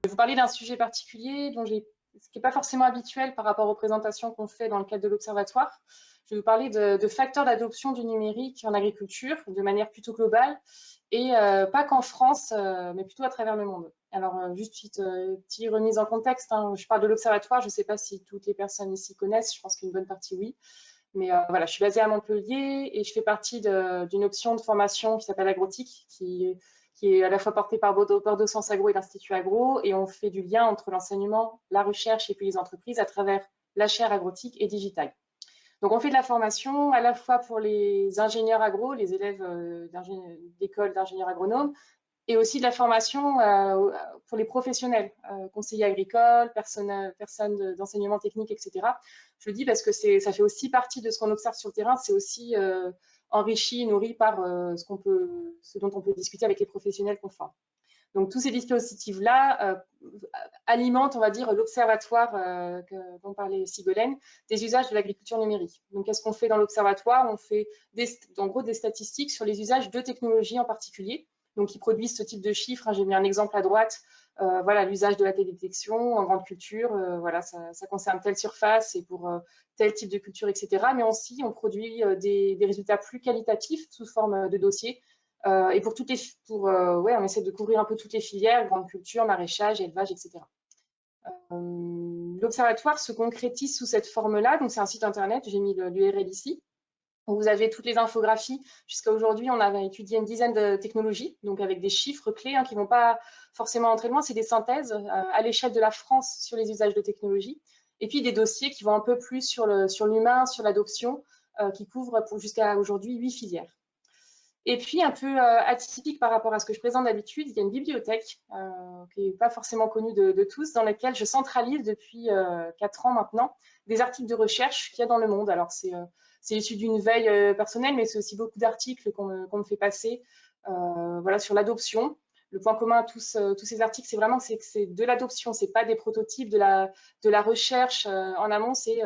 vais vous parler d'un sujet particulier ce qui n'est pas forcément habituel par rapport aux présentations qu'on fait dans le cadre de l'Observatoire. Je vais vous parler de facteurs d'adoption du numérique en agriculture de manière plutôt globale et pas qu'en France, mais plutôt à travers le monde. Alors, juste petite remise en contexte, hein. Je parle de l'Observatoire, je ne sais pas si toutes les personnes ici connaissent, je pense qu'une bonne partie oui. Mais voilà, je suis basée à Montpellier et je fais partie d'une option de formation qui s'appelle Agrotique, qui est à la fois portée par Bordeaux Sciences Agro et l'Institut Agro, et on fait du lien entre l'enseignement, la recherche et puis les entreprises à travers la chaire agrotique et digitale. Donc on fait de la formation à la fois pour les ingénieurs agro, les élèves d'école d'ingénieurs agronomes, et aussi de la formation pour les professionnels, conseillers agricoles, personnes d'enseignement technique, etc. Je le dis parce que ça fait aussi partie de ce qu'on observe sur le terrain, c'est aussi enrichi, nourri par ce dont on peut discuter avec les professionnels qu'on forme. Donc tous ces dispositifs-là alimentent, on va dire, l'observatoire dont parlait Sigolène, des usages de l'agriculture numérique. Donc qu'est-ce qu'on fait dans l'observatoire? On fait en gros des statistiques sur les usages de technologies en particulier, donc qui produisent ce type de chiffres. J'ai mis un exemple à droite, voilà, l'usage de la télédétection en grande culture, voilà, ça concerne telle surface et pour tel type de culture, etc. Mais aussi, on produit des résultats plus qualitatifs sous forme de dossiers. Et ouais, on essaie de couvrir un peu toutes les filières, grande culture, maraîchage, élevage, etc. L'observatoire se concrétise sous cette forme-là. Donc, c'est un site internet, j'ai mis l'URL ici. Vous avez toutes les infographies. Jusqu'à aujourd'hui, on avait étudié une dizaine de technologies, donc avec des chiffres clés qui ne vont pas forcément entrer loin. C'est des synthèses à l'échelle de la France sur les usages de technologies. Et puis des dossiers qui vont un peu plus sur l'humain, sur l'adoption, qui couvrent jusqu'à aujourd'hui 8 filières. Et puis, un peu atypique par rapport à ce que je présente d'habitude, il y a une bibliothèque qui n'est pas forcément connue de tous, dans laquelle je centralise depuis 4 ans maintenant des articles de recherche qu'il y a dans le monde. Alors, c'est issu d'une veille personnelle, mais c'est aussi beaucoup d'articles qu'on me fait passer voilà, sur l'adoption. Le point commun à tous ces articles, c'est vraiment que c'est de l'adoption, c'est pas des prototypes de la recherche en amont, c'est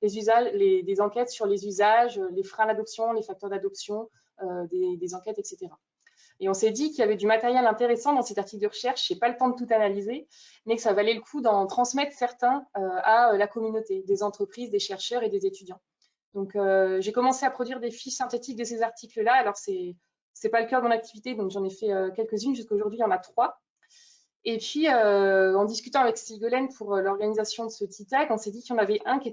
des enquêtes sur les usages, les freins à l'adoption, les facteurs d'adoption, des enquêtes, etc. Et on s'est dit qu'il y avait du matériel intéressant dans cet article de recherche. Je n'ai pas le temps de tout analyser, mais que ça valait le coup d'en transmettre certains à la communauté, des entreprises, des chercheurs et des étudiants. Donc, j'ai commencé à produire des fiches synthétiques de ces articles-là. Alors, c'est pas le cœur de mon activité, donc j'en ai fait quelques-unes. Jusqu'à aujourd'hui, il y en a 3. Et puis, en discutant avec Sigolène pour l'organisation de ce TITAC, on s'est dit qu'il y en avait un qui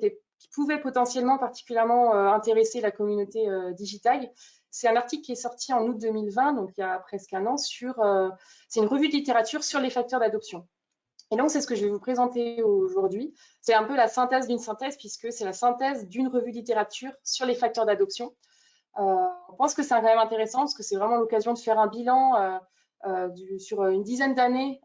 pouvait potentiellement particulièrement intéresser la communauté digitale. C'est un article qui est sorti en août 2020, donc il y a presque un an, c'est une revue de littérature sur les facteurs d'adoption. Et donc, c'est ce que je vais vous présenter aujourd'hui. C'est un peu la synthèse d'une synthèse, puisque c'est la synthèse d'une revue de littérature sur les facteurs d'adoption. On pense que c'est quand même intéressant, parce que c'est vraiment l'occasion de faire un bilan sur une dizaine d'années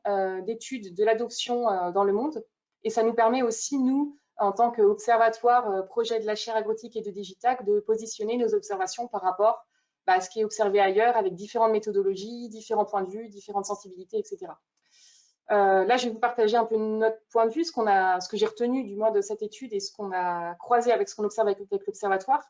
d'études de l'adoption dans le monde. Et ça nous permet aussi, nous, en tant qu'observatoire projet de la chaire agrotique et de Digitac, de positionner nos observations par rapport à ce qui est observé ailleurs, avec différentes méthodologies, différents points de vue, différentes sensibilités, etc. Là, je vais vous partager un peu notre point de vue, ce que j'ai retenu du moins de cette étude et ce qu'on a croisé avec ce qu'on observe avec l'observatoire.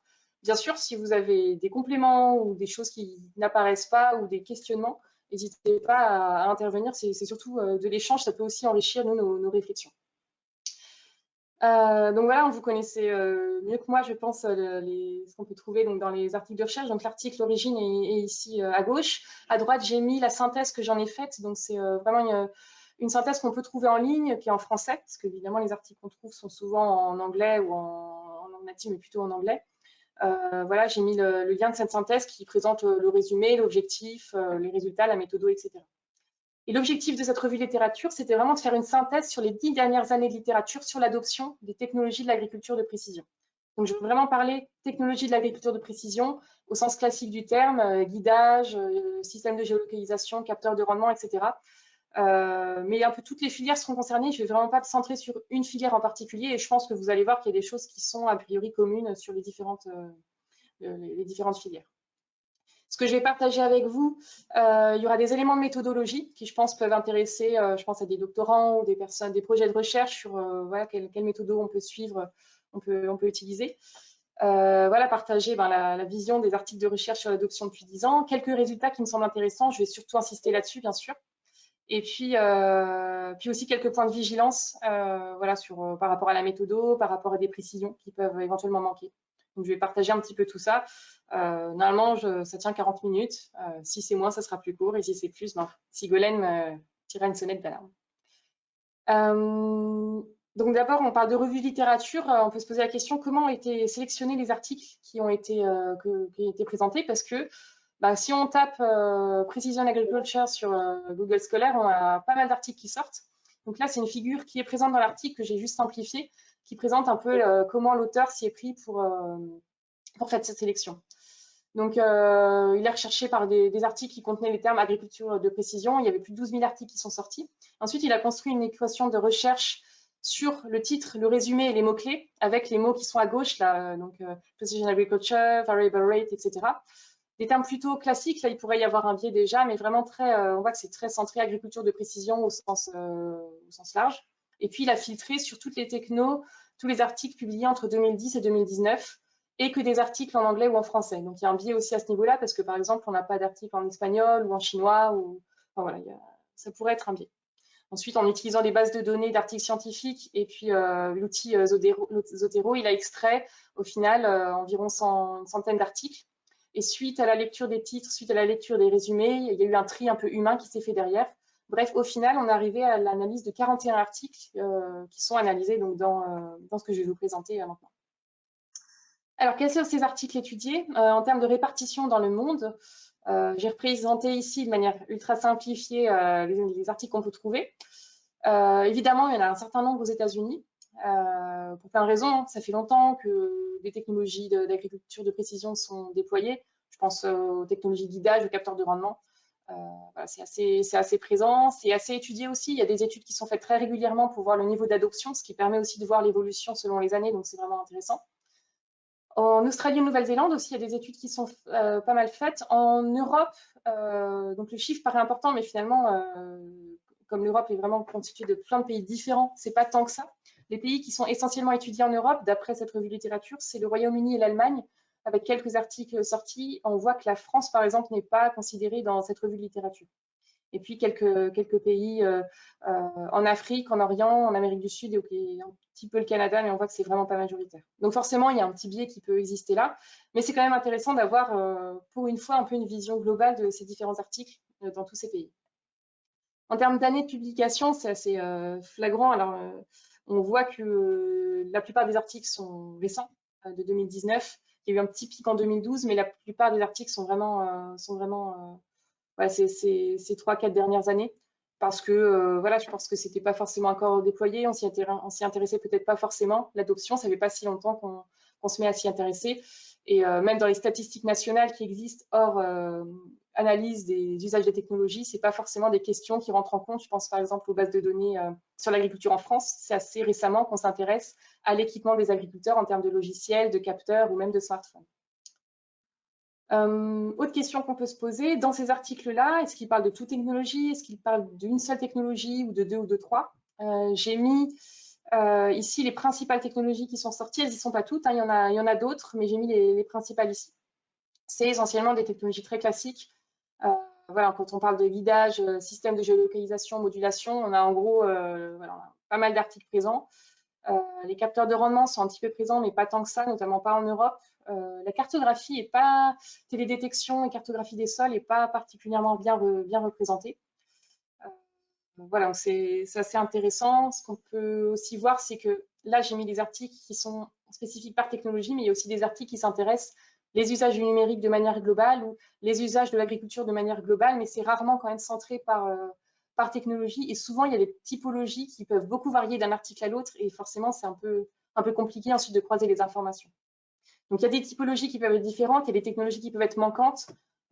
Bien sûr, si vous avez des compléments ou des choses qui n'apparaissent pas ou des questionnements, n'hésitez pas à intervenir. C'est surtout de l'échange, ça peut aussi enrichir nos réflexions. Donc voilà, vous connaissez mieux que moi, je pense, ce qu'on peut trouver donc, dans les articles de recherche. Donc l'article d'origine est ici à gauche. À droite, j'ai mis la synthèse que j'en ai faite. Donc c'est vraiment une synthèse qu'on peut trouver en ligne, qui est en français, parce qu'évidemment, les articles qu'on trouve sont souvent en anglais ou en langue native, mais plutôt en anglais. Voilà, j'ai mis le lien de cette synthèse qui présente le résumé, l'objectif, les résultats, la méthode, etc. Et l'objectif de cette revue de littérature, c'était vraiment de faire une synthèse sur les 10 dernières années de littérature sur l'adoption des technologies de l'agriculture de précision. Donc, je veux vraiment parler technologie de l'agriculture de précision au sens classique du terme, guidage, système de géolocalisation, capteur de rendement, etc. Mais un peu toutes les filières seront concernées. Je ne vais vraiment pas me centrer sur une filière en particulier et je pense que vous allez voir qu'il y a des choses qui sont a priori communes sur les différentes filières. Ce que je vais partager avec vous, il y aura des éléments de méthodologie qui, je pense, peuvent intéresser, je pense à des doctorants ou des personnes, des projets de recherche sur voilà, quelle méthode on peut suivre, on peut utiliser. Voilà, partager la vision des articles de recherche sur l'adoption depuis 10 ans. Quelques résultats qui me semblent intéressants, je vais surtout insister là-dessus, bien sûr. Et puis aussi quelques points de vigilance voilà, par rapport à la méthode, par rapport à des précisions qui peuvent éventuellement manquer. Donc, je vais partager un petit peu tout ça. Normalement, ça tient 40 minutes. Si c'est moins, ça sera plus court. Et si c'est plus, ben, Sigolène tirera une sonnette d'alarme. Donc d'abord, on parle de revue de littérature. On peut se poser la question comment ont été sélectionnés les articles qui ont été présentés, parce que bah, si on tape Precision Agriculture sur Google Scholar, on a pas mal d'articles qui sortent. Donc là, c'est une figure qui est présente dans l'article que j'ai juste simplifié, qui présente un peu comment l'auteur s'y est pris pour faire cette sélection. Donc, il est recherché par des articles qui contenaient les termes agriculture de précision. Il y avait plus de 12 000 articles qui sont sortis. Ensuite, il a construit une équation de recherche sur le titre, le résumé et les mots-clés, avec les mots qui sont à gauche, là, donc Precision Agriculture, Variable Rate, etc. Des termes plutôt classiques, là, il pourrait y avoir un biais déjà, mais vraiment on voit que c'est très centré agriculture de précision au sens large. Et puis, il a filtré sur toutes les technos, tous les articles publiés entre 2010 et 2019, et que des articles en anglais ou en français. Donc, il y a un biais aussi à ce niveau-là, parce que, par exemple, on n'a pas d'articles en espagnol ou en chinois, enfin, voilà, ça pourrait être un biais. Ensuite, en utilisant des bases de données d'articles scientifiques et puis l'outil Zotero, il a extrait au final environ une centaine d'articles. Et suite à la lecture des titres, suite à la lecture des résumés, il y a eu un tri un peu humain qui s'est fait derrière. Bref, au final, on est arrivé à l'analyse de 41 articles qui sont analysés donc, dans ce que je vais vous présenter maintenant. Alors, quels sont ces articles étudiés en termes de répartition dans le monde? J'ai représenté ici de manière ultra simplifiée les articles qu'on peut trouver. Évidemment, il y en a un certain nombre aux États-Unis. Pour plein de raisons, ça fait longtemps que des technologies d'agriculture de précision sont déployées. Je pense aux technologies guidage, aux capteurs de rendement. Voilà, c'est assez présent, c'est assez étudié aussi. Il y a des études qui sont faites très régulièrement pour voir le niveau d'adoption, ce qui permet aussi de voir l'évolution selon les années, donc c'est vraiment intéressant. En Australie et Nouvelle-Zélande aussi, il y a des études qui sont pas mal faites. En Europe, donc le chiffre paraît important, mais finalement, comme l'Europe est vraiment constituée de plein de pays différents, c'est pas tant que ça. Les pays qui sont essentiellement étudiés en Europe, d'après cette revue de littérature, c'est le Royaume-Uni et l'Allemagne, avec quelques articles sortis. On voit que la France, par exemple, n'est pas considérée dans cette revue de littérature. Et puis quelques pays en Afrique, en Orient, en Amérique du Sud et un petit peu le Canada, mais on voit que c'est vraiment pas majoritaire. Donc forcément, il y a un petit biais qui peut exister là, mais c'est quand même intéressant d'avoir pour une fois un peu une vision globale de ces différents articles dans tous ces pays. En termes d'années de publication, c'est assez flagrant. Alors, on voit que la plupart des articles sont récents, de 2019. Il y a eu un petit pic en 2012, mais la plupart des articles sont vraiment ouais, ces 3-4 dernières années, parce que voilà, je pense que c'était pas forcément encore déployé, on s'y intéressait peut-être pas forcément. L'adoption, ça fait pas si longtemps qu'on se met à s'y intéresser. Et même dans les statistiques nationales qui existent hors analyse des usages des technologies, c'est pas forcément des questions qui rentrent en compte. Je pense par exemple aux bases de données sur l'agriculture en France. C'est assez récemment qu'on s'intéresse à l'équipement des agriculteurs en termes de logiciels, de capteurs ou même de smartphones. Autre question qu'on peut se poser, dans ces articles-là, est-ce qu'ils parlent de toute technologie? Est-ce qu'ils parlent d'une seule technologie ou de deux ou de trois? J'ai mis ici les principales technologies qui sont sorties. Elles n'y sont pas toutes, hein, il y en a d'autres, mais j'ai mis les principales ici. C'est essentiellement des technologies très classiques. Voilà, quand on parle de guidage, système de géolocalisation, modulation, on a en gros voilà, pas mal d'articles présents. Les capteurs de rendement sont un petit peu présents, mais pas tant que ça, notamment pas en Europe. La cartographie est pas, télédétection et cartographie des sols n'est pas particulièrement bien représentée. Voilà, c'est assez intéressant. Ce qu'on peut aussi voir, c'est que là, j'ai mis des articles qui sont spécifiques par technologie, mais il y a aussi des articles qui s'intéressent les usages du numérique de manière globale ou les usages de l'agriculture de manière globale, mais c'est rarement quand même centré par technologie. Et souvent, il y a des typologies qui peuvent beaucoup varier d'un article à l'autre et forcément, c'est un peu compliqué ensuite de croiser les informations. Donc, il y a des typologies qui peuvent être différentes, il y a des technologies qui peuvent être manquantes.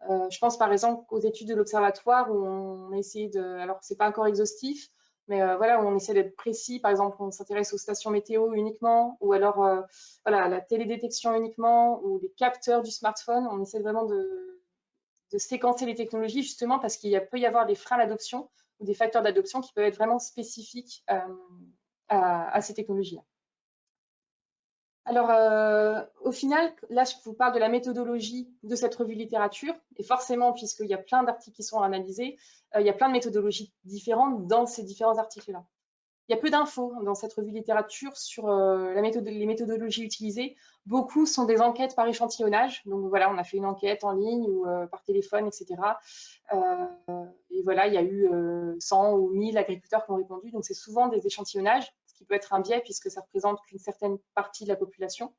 Je pense par exemple aux études de l'Observatoire où on a essayé de, alors c'est pas encore exhaustif, mais voilà, où on essaie d'être précis. Par exemple, on s'intéresse aux stations météo uniquement, ou alors voilà, à la télédétection uniquement, ou les capteurs du smartphone. On essaie vraiment de séquencer les technologies justement parce qu'il peut y avoir des freins à l'adoption ou des facteurs d'adoption qui peuvent être vraiment spécifiques à ces technologies-là. Alors, au final, là, je vous parle de la méthodologie de cette revue littérature. Et forcément, puisqu'il y a plein d'articles qui sont analysés, il y a plein de méthodologies différentes dans ces différents articles-là. Il y a peu d'infos dans cette revue littérature sur les méthodologies utilisées. Beaucoup sont des enquêtes par échantillonnage. Donc voilà, on a fait une enquête en ligne ou par téléphone, etc. Et voilà, il y a eu 100 ou 1000 agriculteurs qui ont répondu. Donc c'est souvent des échantillonnages, ce qui peut être un biais puisque ça représente qu'une certaine partie de la population.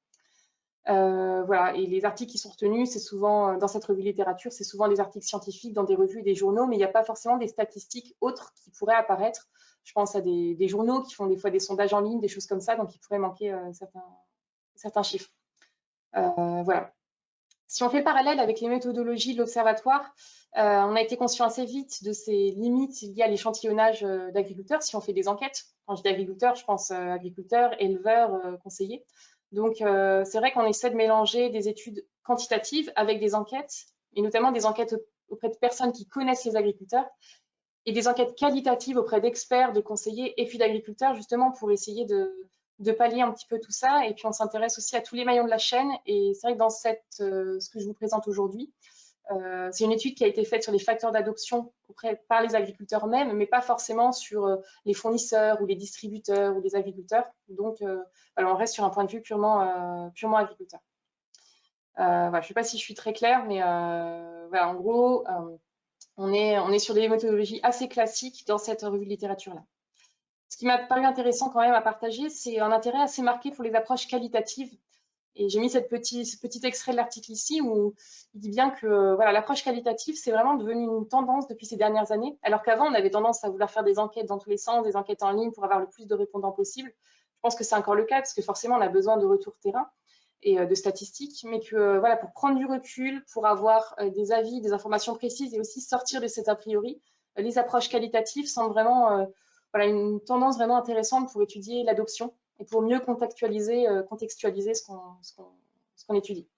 Voilà, et les articles qui sont retenus, c'est souvent, dans cette revue littérature, c'est souvent des articles scientifiques dans des revues et des journaux, mais il n'y a pas forcément des statistiques autres qui pourraient apparaître. Je pense à des journaux qui font des fois des sondages en ligne, des choses comme ça, donc il pourrait manquer certains chiffres. Voilà. Si on fait le parallèle avec les méthodologies de l'Observatoire, on a été conscient assez vite de ces limites liées à l'échantillonnage d'agriculteurs. Si on fait des enquêtes, quand je dis agriculteurs, je pense agriculteurs, éleveurs, conseillers. Donc, c'est vrai qu'on essaie de mélanger des études quantitatives avec des enquêtes, et notamment des enquêtes auprès de personnes qui connaissent les agriculteurs, et des enquêtes qualitatives auprès d'experts, de conseillers et puis d'agriculteurs, justement pour essayer de pallier un petit peu tout ça. Et puis, on s'intéresse aussi à tous les maillons de la chaîne. Et c'est vrai que dans ce que je vous présente aujourd'hui, c'est une étude qui a été faite sur les facteurs d'adoption par les agriculteurs eux-mêmes, mais pas forcément sur les fournisseurs ou les distributeurs ou les agriculteurs. Donc, voilà, on reste sur un point de vue purement agriculteur. Voilà, je ne sais pas si je suis très claire, mais voilà, en gros, on est sur des méthodologies assez classiques dans cette revue de littérature-là. Ce qui m'a paru intéressant quand même à partager, c'est un intérêt assez marqué pour les approches qualitatives. Et j'ai mis ce petit extrait de l'article ici où il dit bien que voilà, l'approche qualitative, c'est vraiment devenu une tendance depuis ces dernières années. Alors qu'avant, on avait tendance à vouloir faire des enquêtes dans tous les sens, des enquêtes en ligne pour avoir le plus de répondants possible. Je pense que c'est encore le cas parce que forcément, on a besoin de retours terrain et de statistiques, mais que voilà, pour prendre du recul, pour avoir des avis, des informations précises et aussi sortir de cet a priori, les approches qualitatives semblent vraiment voilà, une tendance vraiment intéressante pour étudier l'adoption et pour mieux contextualiser ce qu'on étudie.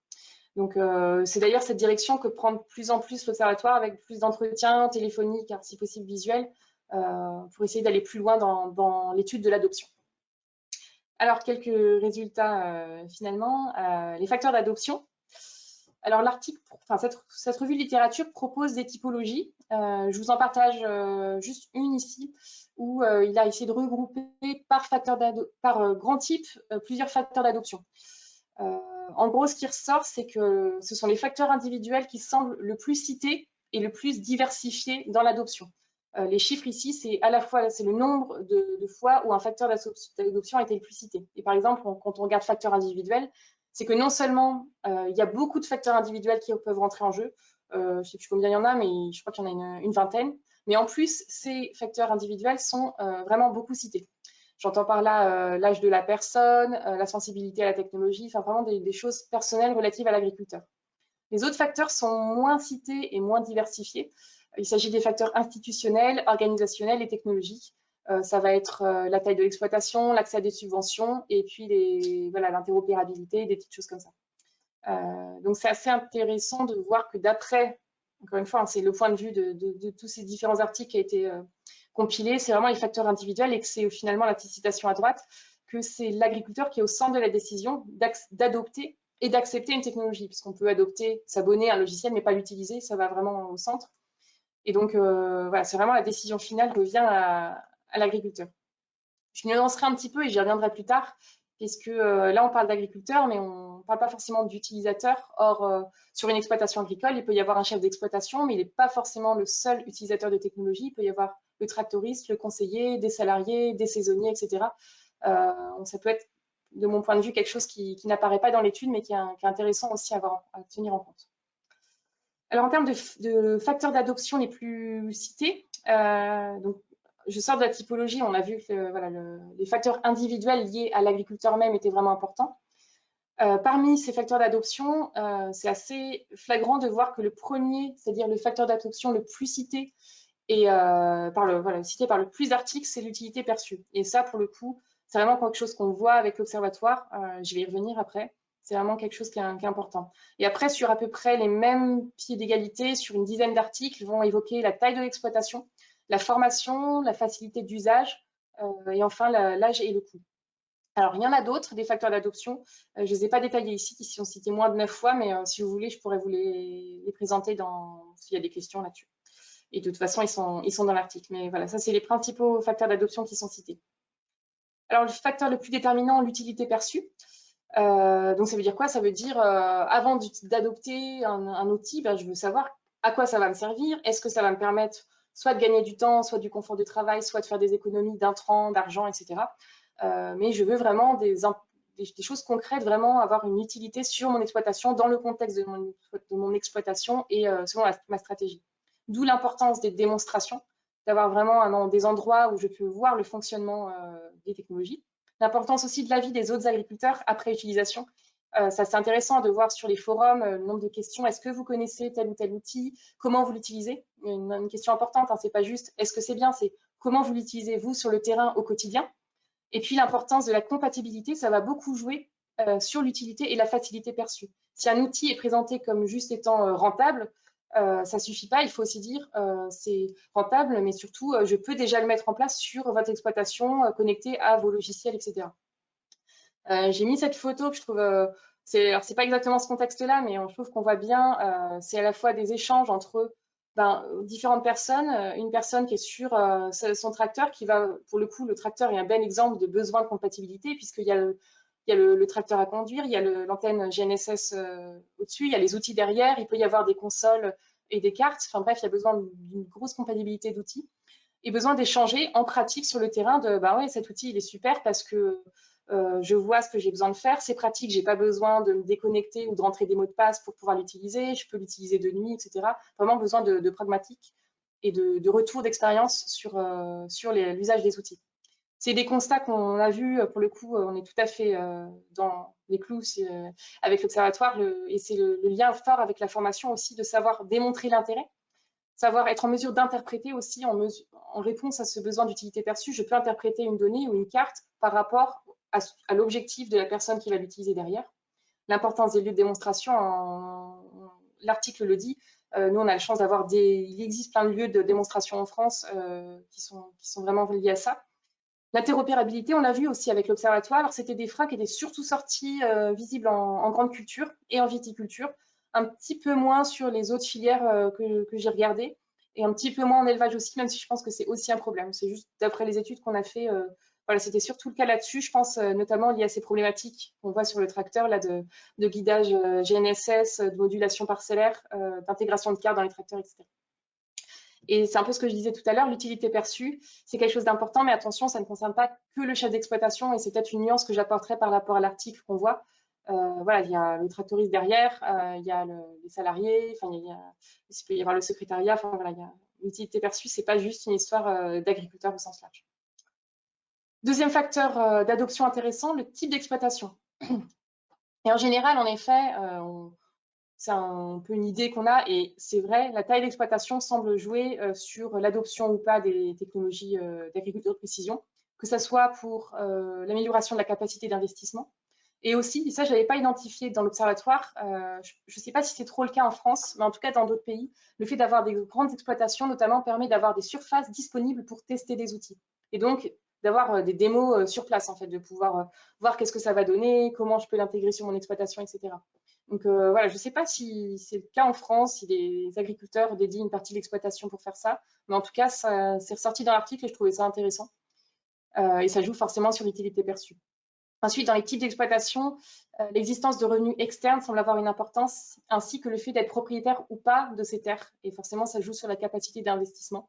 Donc, c'est d'ailleurs cette direction que prend de plus en plus l'Observatoire avec plus d'entretiens téléphoniques, si possible visuels, pour essayer d'aller plus loin dans l'étude de l'adoption. Alors, quelques résultats finalement. Les facteurs d'adoption. Alors, cette revue de littérature propose des typologies. Je vous en partage juste une ici, où il a essayé de regrouper par grand type plusieurs facteurs d'adoption. En gros, ce qui ressort, c'est que ce sont les facteurs individuels qui semblent le plus cités et le plus diversifiés dans l'adoption. Les chiffres ici, c'est à la fois le nombre de fois où un facteur d'adoption a été le plus cité. Et par exemple, quand on regarde facteur individuel, c'est que non seulement il y a beaucoup de facteurs individuels qui peuvent rentrer en jeu, je ne sais plus combien il y en a, mais je crois qu'il y en a une vingtaine, mais en plus, ces facteurs individuels sont vraiment beaucoup cités. J'entends par là l'âge de la personne, la sensibilité à la technologie, enfin vraiment des choses personnelles relatives à l'agriculteur. Les autres facteurs sont moins cités et moins diversifiés. Il s'agit des facteurs institutionnels, organisationnels et technologiques. Ça va être la taille de l'exploitation, l'accès à des subventions et puis voilà, l'interopérabilité, des petites choses comme ça. Donc c'est assez intéressant de voir que d'après, encore une fois, hein, c'est le point de vue de tous ces différents articles qui a été compilé, c'est vraiment les facteurs individuels et que c'est finalement la petite citation à droite, que c'est l'agriculteur qui est au centre de la décision d'adopter et d'accepter une technologie, puisqu'on peut adopter, s'abonner à un logiciel, mais pas l'utiliser, ça va vraiment au centre. Et donc, voilà, c'est vraiment la décision finale revient à l'agriculteur. Je nuancerai un petit peu et j'y reviendrai plus tard, puisque là, on parle d'agriculteur, mais on ne parle pas forcément d'utilisateur. Or, sur une exploitation agricole, il peut y avoir un chef d'exploitation, mais il n'est pas forcément le seul utilisateur de technologie. Il peut y avoir le tractoriste, le conseiller, des salariés, des saisonniers, etc. Ça peut être, de mon point de vue, quelque chose qui n'apparaît pas dans l'étude, mais qui est intéressant aussi à tenir en compte. Alors, en termes de facteurs d'adoption les plus cités, donc, je sors de la typologie, on a vu que voilà, les facteurs individuels liés à l'agriculteur même étaient vraiment importants. Parmi ces facteurs d'adoption, c'est assez flagrant de voir que le premier, c'est-à-dire le facteur d'adoption le plus cité et cité par le plus d'articles, c'est l'utilité perçue. Et ça, pour le coup, c'est vraiment quelque chose qu'on voit avec l'Observatoire. Je vais y revenir après. C'est vraiment quelque chose qui est important. Et après, sur à peu près les mêmes pieds d'égalité, sur une dizaine d'articles, vont évoquer la taille de l'exploitation, la formation, la facilité d'usage et enfin l'âge et le coût. Alors, il y en a d'autres, des facteurs d'adoption. Je ne les ai pas détaillés ici, qui sont cités moins de 9 fois, mais si vous voulez, je pourrais vous les présenter s'il y a des questions là-dessus. Et de toute façon, ils sont dans l'article. Mais voilà, ça, c'est les principaux facteurs d'adoption qui sont cités. Alors, le facteur le plus déterminant, l'utilité perçue. Donc, ça veut dire quoi? Ça veut dire, avant d'adopter un outil, ben, je veux savoir à quoi ça va me servir. Est-ce que ça va me permettre soit de gagner du temps, soit du confort de travail, soit de faire des économies d'intrants, d'argent, etc. Mais je veux vraiment des choses concrètes, vraiment avoir une utilité sur mon exploitation, dans le contexte de mon exploitation et selon ma stratégie. D'où l'importance des démonstrations, d'avoir vraiment des endroits où je peux voir le fonctionnement des technologies. L'importance aussi de l'avis des autres agriculteurs après utilisation. Ça, c'est intéressant de voir sur les forums le nombre de questions. Est-ce que vous connaissez tel ou tel outil? Comment vous l'utilisez? Une question importante, hein, c'est pas juste est-ce que c'est bien, c'est comment vous l'utilisez vous sur le terrain au quotidien. Et puis l'importance de la compatibilité, ça va beaucoup jouer sur l'utilité et la facilité perçue. Si un outil est présenté comme juste étant rentable, ça ne suffit pas, il faut aussi dire c'est rentable, mais surtout je peux déjà le mettre en place sur votre exploitation connectée à vos logiciels, etc. J'ai mis cette photo que je trouve, alors c'est pas exactement ce contexte-là, mais je trouve qu'on voit bien, c'est à la fois des échanges entre différentes personnes, une personne qui est sur son tracteur, qui va, pour le coup, le tracteur est un bel exemple de besoin de compatibilité, puisqu'il y a le tracteur à conduire, il y a l'antenne GNSS au-dessus, il y a les outils derrière, il peut y avoir des consoles et des cartes, enfin bref, il y a besoin d'une grosse compatibilité d'outils, et besoin d'échanger en pratique sur le terrain de, bah ouais, cet outil, il est super parce que je vois ce que j'ai besoin de faire, c'est pratique, j'ai pas besoin de me déconnecter ou de rentrer des mots de passe pour pouvoir l'utiliser, je peux l'utiliser de nuit, etc. Vraiment besoin de pragmatique et de retour d'expérience sur l'usage des outils. C'est des constats qu'on a vus, pour le coup, on est tout à fait dans les clous avec l'Observatoire, et c'est le lien fort avec la formation aussi, de savoir démontrer l'intérêt, savoir être en mesure d'interpréter aussi en réponse à ce besoin d'utilité perçue. Je peux interpréter une donnée ou une carte par rapport à l'objectif de la personne qui va l'utiliser derrière. L'importance des lieux de démonstration, l'article le dit, nous on a la chance d'avoir il existe plein de lieux de démonstration en France qui sont vraiment liés à ça. L'interopérabilité, on l'a vu aussi avec l'Observatoire. Alors, c'était des freins qui étaient surtout sortis visibles en grande culture et en viticulture, un petit peu moins sur les autres filières que j'ai regardées, et un petit peu moins en élevage aussi, même si je pense que c'est aussi un problème. C'est juste d'après les études qu'on a fait, voilà, c'était surtout le cas là-dessus, je pense, notamment lié à ces problématiques qu'on voit sur le tracteur, là, de guidage GNSS, de modulation parcellaire, d'intégration de cartes dans les tracteurs, etc. Et c'est un peu ce que je disais tout à l'heure, l'utilité perçue, c'est quelque chose d'important, mais attention, ça ne concerne pas que le chef d'exploitation, et c'est peut-être une nuance que j'apporterai par rapport à l'article qu'on voit. Voilà, il y a le tractoriste derrière, il y a les salariés, enfin, il peut y avoir le secrétariat, enfin voilà, l'utilité perçue, c'est pas juste une histoire d'agriculteur au sens large. Deuxième facteur d'adoption intéressant, le type d'exploitation. Et en général, en effet, c'est un peu une idée qu'on a, et c'est vrai, la taille d'exploitation semble jouer sur l'adoption ou pas des technologies d'agriculture de précision, que ce soit pour l'amélioration de la capacité d'investissement, et aussi, et ça je ne l'avais pas identifié dans l'Observatoire, je ne sais pas si c'est trop le cas en France, mais en tout cas dans d'autres pays, le fait d'avoir des grandes exploitations notamment permet d'avoir des surfaces disponibles pour tester des outils, et donc d'avoir des démos sur place, en fait, de pouvoir voir qu'est-ce que ça va donner, comment je peux l'intégrer sur mon exploitation, etc. Donc voilà, je ne sais pas si c'est le cas en France, si les agriculteurs dédient une partie de l'exploitation pour faire ça, mais en tout cas, c'est ressorti dans l'article et je trouvais ça intéressant. Et ça joue forcément sur l'utilité perçue. Ensuite, dans les types d'exploitation, l'existence de revenus externes semble avoir une importance, ainsi que le fait d'être propriétaire ou pas de ces terres. Et forcément, ça joue sur la capacité d'investissement.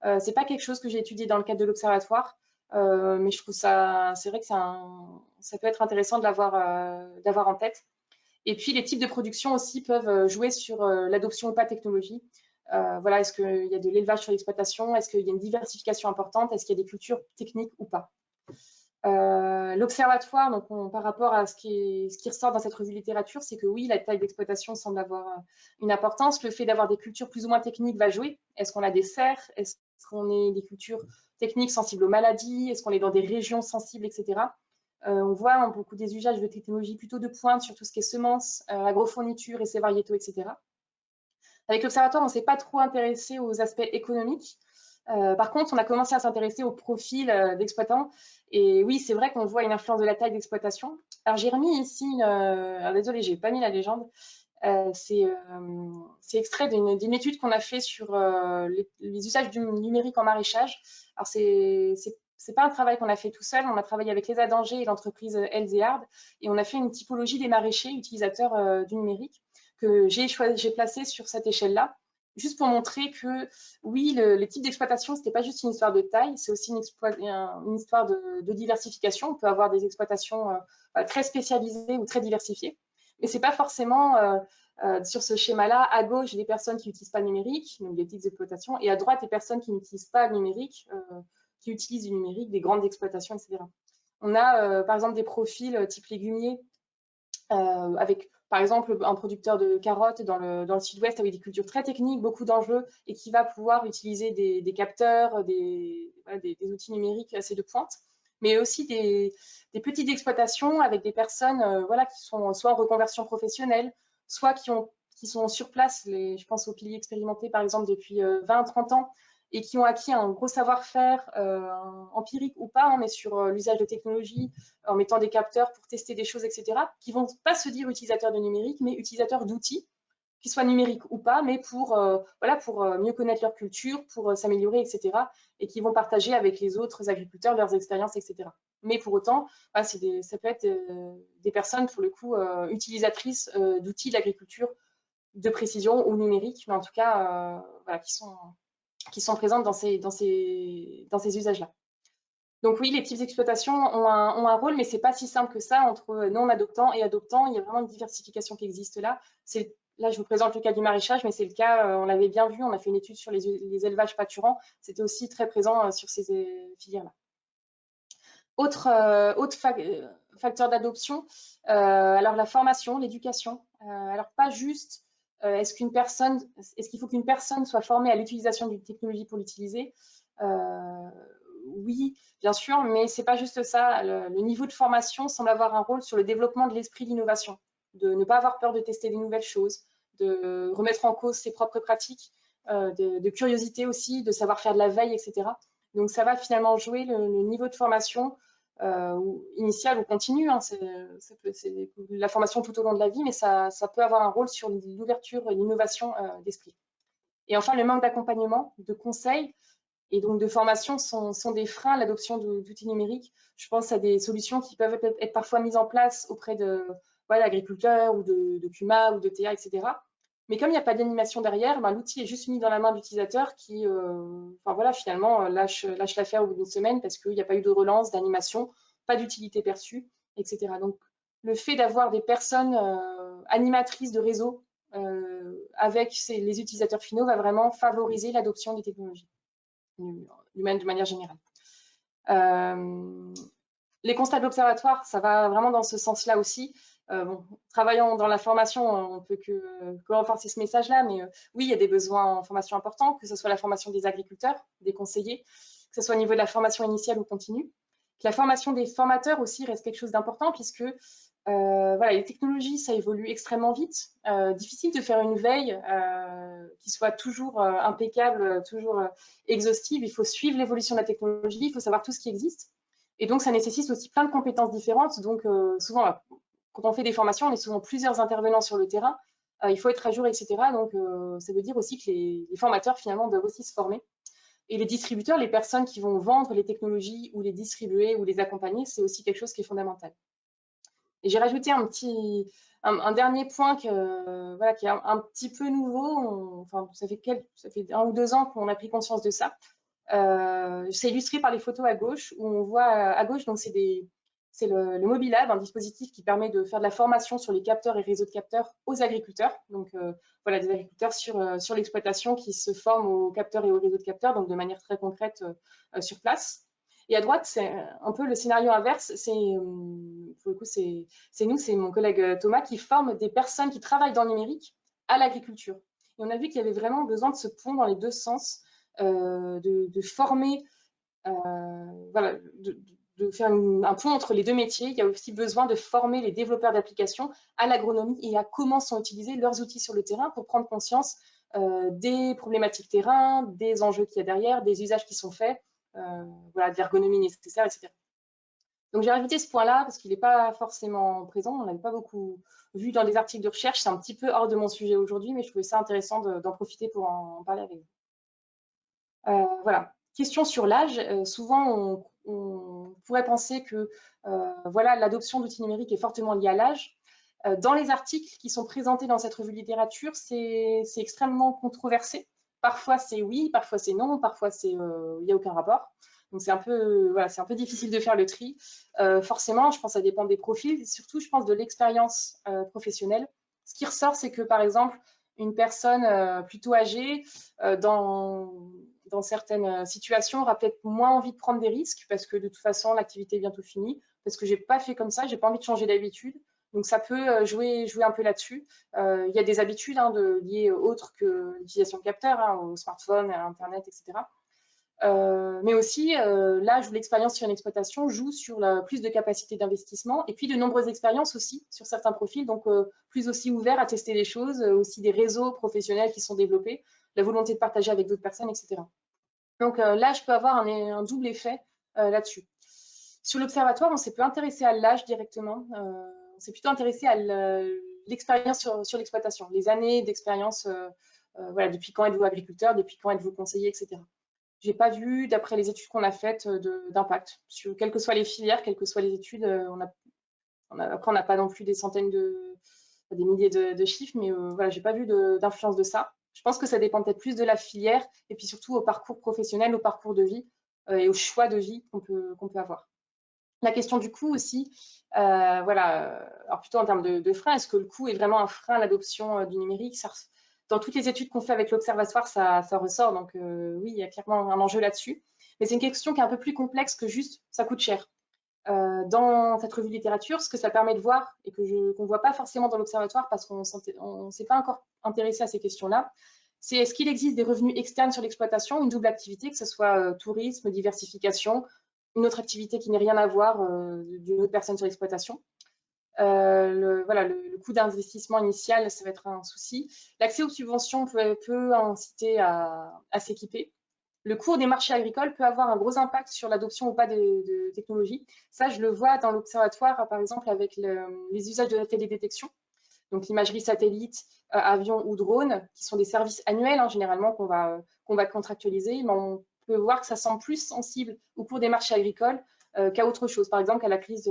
Ce n'est pas quelque chose que j'ai étudié dans le cadre de l'Observatoire, mais je trouve ça, c'est vrai que ça peut être intéressant de l'avoir en tête. Et puis, les types de production aussi peuvent jouer sur l'adoption ou pas de technologie. Voilà, est-ce qu'il y a de l'élevage sur l'exploitation? Est-ce qu'il y a une diversification importante? Est-ce qu'il y a des cultures techniques ou pas? L'Observatoire, donc par rapport à ce qui ressort dans cette revue de littérature, c'est que oui, la taille d'exploitation semble avoir une importance. Le fait d'avoir des cultures plus ou moins techniques va jouer. Est-ce qu'on a des serres? Est-ce qu'on est des cultures techniques sensibles aux maladies? Est-ce qu'on est dans des régions sensibles, etc. On voit beaucoup des usages de technologies plutôt de pointe sur tout ce qui est semences, agrofourniture et ses variétaux, etc. Avec l'Observatoire, on ne s'est pas trop intéressé aux aspects économiques. Par contre, on a commencé à s'intéresser au profil d'exploitants. Et oui, c'est vrai qu'on voit une influence de la taille d'exploitation. Alors, j'ai remis ici, désolé, j'ai pas mis la légende. C'est extrait d'une étude qu'on a fait sur les usages du numérique en maraîchage. Alors, c'est pas un travail qu'on a fait tout seul. On a travaillé avec l'ESA d'Angers et l'entreprise Elzéard. Et on a fait une typologie des maraîchers utilisateurs du numérique que j'ai placé sur cette échelle-là, juste pour montrer que oui, les types d'exploitation, c'était pas juste une histoire de taille, c'est aussi une histoire de diversification. On peut avoir des exploitations très spécialisées ou très diversifiées, mais c'est pas forcément sur ce schéma-là, à gauche, des personnes qui n'utilisent pas le numérique, donc des petites exploitations, et à droite, des personnes qui n'utilisent pas le numérique, qui utilisent du numérique, des grandes exploitations, etc. On a par exemple des profils type légumiers, avec par exemple un producteur de carottes dans le sud-ouest avec des cultures très techniques, beaucoup d'enjeux, et qui va pouvoir utiliser des capteurs, des outils numériques assez de pointe, mais aussi des petites exploitations avec des personnes qui sont soit en reconversion professionnelle, soit qui sont sur place, je pense aux piliers expérimentés par exemple depuis 20-30 ans, et qui ont acquis un gros savoir-faire empirique ou pas, mais sur l'usage de technologies, en mettant des capteurs pour tester des choses, etc., qui vont pas se dire utilisateurs de numérique, mais utilisateurs d'outils, qu'ils soient numériques ou pas, mais pour mieux connaître leur culture, pour s'améliorer, etc., et qui vont partager avec les autres agriculteurs leurs expériences, etc. Mais pour autant, ça peut être des personnes, pour le coup, utilisatrices d'outils d'agriculture de précision ou numérique, mais en tout cas, qui sont présentes dans ces usages-là. Donc oui, les types d'exploitation ont un rôle, mais c'est pas si simple que ça entre non adoptants et adoptants. Il y a vraiment une diversification qui existe là. Là, je vous présente le cas du maraîchage, mais c'est le cas, on l'avait bien vu, on a fait une étude sur les élevages pâturants. C'était aussi très présent sur ces filières-là. Autre facteur d'adoption, alors la formation, l'éducation. Alors pas juste est-ce qu'il faut qu'une personne soit formée à l'utilisation d'une technologie pour l'utiliser? Oui, bien sûr, mais c'est pas juste ça. Le niveau de formation semble avoir un rôle sur le développement de l'esprit d'innovation, de ne pas avoir peur de tester des nouvelles choses, de remettre en cause ses propres pratiques, de curiosité aussi, de savoir faire de la veille, etc. Donc ça va finalement jouer le niveau de formation initiale ou continue. Hein, c'est la formation tout au long de la vie, mais ça peut avoir un rôle sur l'ouverture et l'innovation d'esprit. Et enfin, le manque d'accompagnement, de conseils et donc de formation sont des freins à l'adoption d'outils numériques. Je pense à des solutions qui peuvent être parfois mises en place auprès d'agriculteurs ou de CUMA ou de TA, etc. Mais comme il n'y a pas d'animation derrière, l'outil est juste mis dans la main de l'utilisateur qui, finalement, lâche l'affaire au bout d'une semaine parce qu'il n'y a pas eu de relance, d'animation, pas d'utilité perçue, etc. Donc, le fait d'avoir des personnes animatrices de réseau avec les utilisateurs finaux va vraiment favoriser l'adoption des technologies humaines de manière générale. Les constats de l'observatoire, ça va vraiment dans ce sens-là aussi. Travaillant dans la formation, on ne peut que renforcer ce message-là, mais oui, il y a des besoins en formation importants, que ce soit la formation des agriculteurs, des conseillers, que ce soit au niveau de la formation initiale ou continue. Que la formation des formateurs aussi reste quelque chose d'important, puisque les technologies, ça évolue extrêmement vite. Difficile de faire une veille qui soit toujours impeccable, toujours exhaustive. Il faut suivre l'évolution de la technologie, il faut savoir tout ce qui existe. Et donc, ça nécessite aussi plein de compétences différentes. Donc, souvent, quand on fait des formations, on est souvent plusieurs intervenants sur le terrain. Il faut être à jour, etc. Donc, ça veut dire aussi que les formateurs, finalement, doivent aussi se former. Et les distributeurs, les personnes qui vont vendre les technologies ou les distribuer ou les accompagner, c'est aussi quelque chose qui est fondamental. Et j'ai rajouté un dernier point qui est un petit peu nouveau. Ça fait 1 ou 2 ans qu'on a pris conscience de ça. C'est illustré par les photos à gauche, où on voit à gauche, donc c'est le Mobilab, un dispositif qui permet de faire de la formation sur les capteurs et réseaux de capteurs aux agriculteurs. Donc des agriculteurs sur l'exploitation qui se forment aux capteurs et aux réseaux de capteurs, donc de manière très concrète sur place. Et à droite, c'est un peu le scénario inverse. Pour le coup, c'est mon collègue Thomas qui forme des personnes qui travaillent dans le numérique à l'agriculture. Et on a vu qu'il y avait vraiment besoin de ce pont dans les deux sens, de former, de faire un pont entre les deux métiers. Il y a aussi besoin de former les développeurs d'applications à l'agronomie et à comment sont utilisés leurs outils sur le terrain pour prendre conscience des problématiques terrain, des enjeux qu'il y a derrière, des usages qui sont faits, voilà, de l'ergonomie nécessaire, etc. Donc j'ai rajouté ce point-là parce qu'il n'est pas forcément présent, on ne l'avait pas beaucoup vu dans les articles de recherche, c'est un petit peu hors de mon sujet aujourd'hui, mais je trouvais ça intéressant d'en profiter pour en parler avec vous. Voilà. Question sur l'âge, souvent on pourrait penser que voilà, l'adoption d'outils numériques est fortement liée à l'âge. Dans les articles qui sont présentés dans cette revue de littérature, c'est extrêmement controversé. Parfois c'est oui, parfois c'est non, parfois il n'y a aucun rapport. Donc c'est un peu difficile de faire le tri. Forcément, je pense que ça dépend des profils, et surtout je pense de l'expérience professionnelle. Ce qui ressort, c'est que par exemple, une personne plutôt âgée, dans certaines situations, aura peut-être moins envie de prendre des risques parce que de toute façon, l'activité est bientôt finie, parce que j'ai pas fait comme ça, j'ai pas envie de changer d'habitude. Donc ça peut jouer un peu là-dessus. Il y a des habitudes liées autres que l'utilisation de capteurs, au smartphone, à Internet, etc. Mais aussi, l'âge ou l'expérience sur une exploitation joue sur plus de capacité d'investissement et puis de nombreuses expériences aussi sur certains profils, donc plus aussi ouverts à tester des choses, aussi des réseaux professionnels qui sont développés, la volonté de partager avec d'autres personnes, etc. Donc l'âge peut avoir un double effet là-dessus. Sur l'observatoire, on s'est peu intéressé à l'âge directement, on s'est plutôt intéressé à l'expérience sur l'exploitation, les années d'expérience, voilà, depuis quand êtes-vous agriculteur, depuis quand êtes-vous conseiller, etc. J'ai pas vu, d'après les études qu'on a faites, d'impact. Quelles que soient les filières, quelles que soient les études, après, on n'a pas non plus des centaines des milliers de chiffres, mais voilà, j'ai pas vu d'influence de ça. Je pense que ça dépend peut-être plus de la filière et puis surtout au parcours professionnel, au parcours de vie et au choix de vie qu'on peut avoir. La question du coût aussi, voilà, alors plutôt en termes de frein, est-ce que le coût est vraiment un frein à l'adoption du numérique? Dans toutes les études qu'on fait avec l'Observatoire, ça ressort, donc oui, il y a clairement un enjeu là-dessus. Mais c'est une question qui est un peu plus complexe que juste ça coûte cher. Dans cette revue de littérature, ce que ça permet de voir et qu'on ne voit pas forcément dans l'Observatoire parce qu'on ne s'est pas encore intéressé à ces questions-là, c'est est-ce qu'il existe des revenus externes sur l'exploitation, une double activité, que ce soit tourisme, diversification, une autre activité qui n'a rien à voir d'une autre personne sur l'exploitation. Voilà, le coût d'investissement initial, ça va être un souci. L'accès aux subventions peut inciter à s'équiper. Le cours des marchés agricoles peut avoir un gros impact sur l'adoption ou pas de technologies. Ça, je le vois dans l'observatoire, par exemple, avec les usages de la télédétection. Donc l'imagerie satellite, avion ou drone, qui sont des services annuels, généralement, qu'on va contractualiser, mais on peut voir que ça semble plus sensible au cours des marchés agricoles qu'à autre chose, par exemple qu'à la crise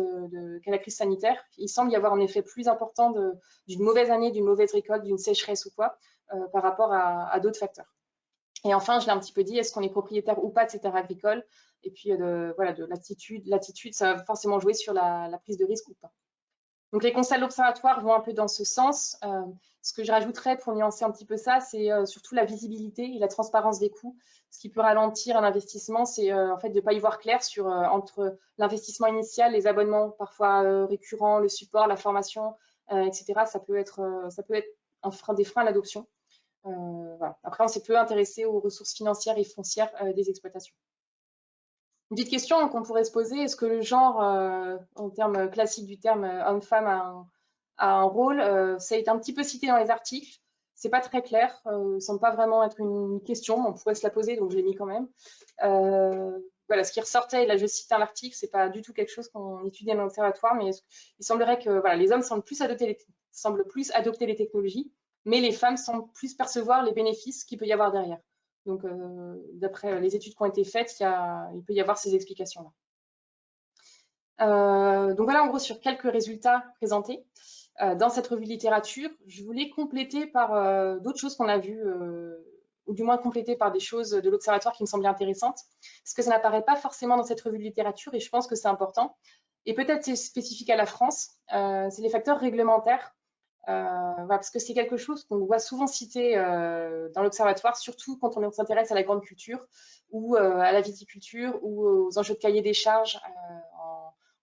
sanitaire. Il semble y avoir un effet plus important d'une mauvaise année, d'une mauvaise récolte, d'une sécheresse ou quoi, par rapport à d'autres facteurs. Et enfin, je l'ai un petit peu dit, est-ce qu'on est propriétaire ou pas de ces terres agricoles? Et puis, voilà, de l'attitude, ça va forcément jouer sur la prise de risque ou pas. Donc, les constats de l'observatoire vont un peu dans ce sens. Ce que je rajouterais pour nuancer un petit peu ça, c'est surtout la visibilité et la transparence des coûts. Ce qui peut ralentir un investissement, c'est en fait de ne pas y voir clair sur entre l'investissement initial, les abonnements parfois récurrents, le support, la formation, etc. Ça peut être des freins à l'adoption. Voilà. Après, on s'est peu intéressé aux ressources financières et foncières des exploitations. Une petite question qu'on pourrait se poser, est-ce que le genre, en termes classiques du terme homme-femme, a un rôle? Ça a été un petit peu cité dans les articles. C'est pas très clair, ça ne semble pas vraiment être une question, on pourrait se la poser, donc je l'ai mis quand même. Voilà, ce qui ressortait, et là je cite un article, c'est pas du tout quelque chose qu'on étudie dans l'observatoire, mais il semblerait que voilà, les hommes semblent plus adopter les technologies, mais les femmes semblent plus percevoir les bénéfices qu'il peut y avoir derrière. Donc, d'après les études qui ont été faites, il peut y avoir ces explications-là. Donc voilà, en gros, sur quelques résultats présentés dans cette revue de littérature. Je voulais compléter par d'autres choses qu'on a vues, ou du moins compléter par des choses de l'observatoire qui me semblaient intéressantes, parce que ça n'apparaît pas forcément dans cette revue de littérature, et je pense que c'est important. Et peut-être c'est spécifique à la France, c'est les facteurs réglementaires. Voilà, parce que c'est quelque chose qu'on voit souvent cité dans l'observatoire, surtout quand on s'intéresse à la grande culture ou à la viticulture ou aux enjeux de cahier des charges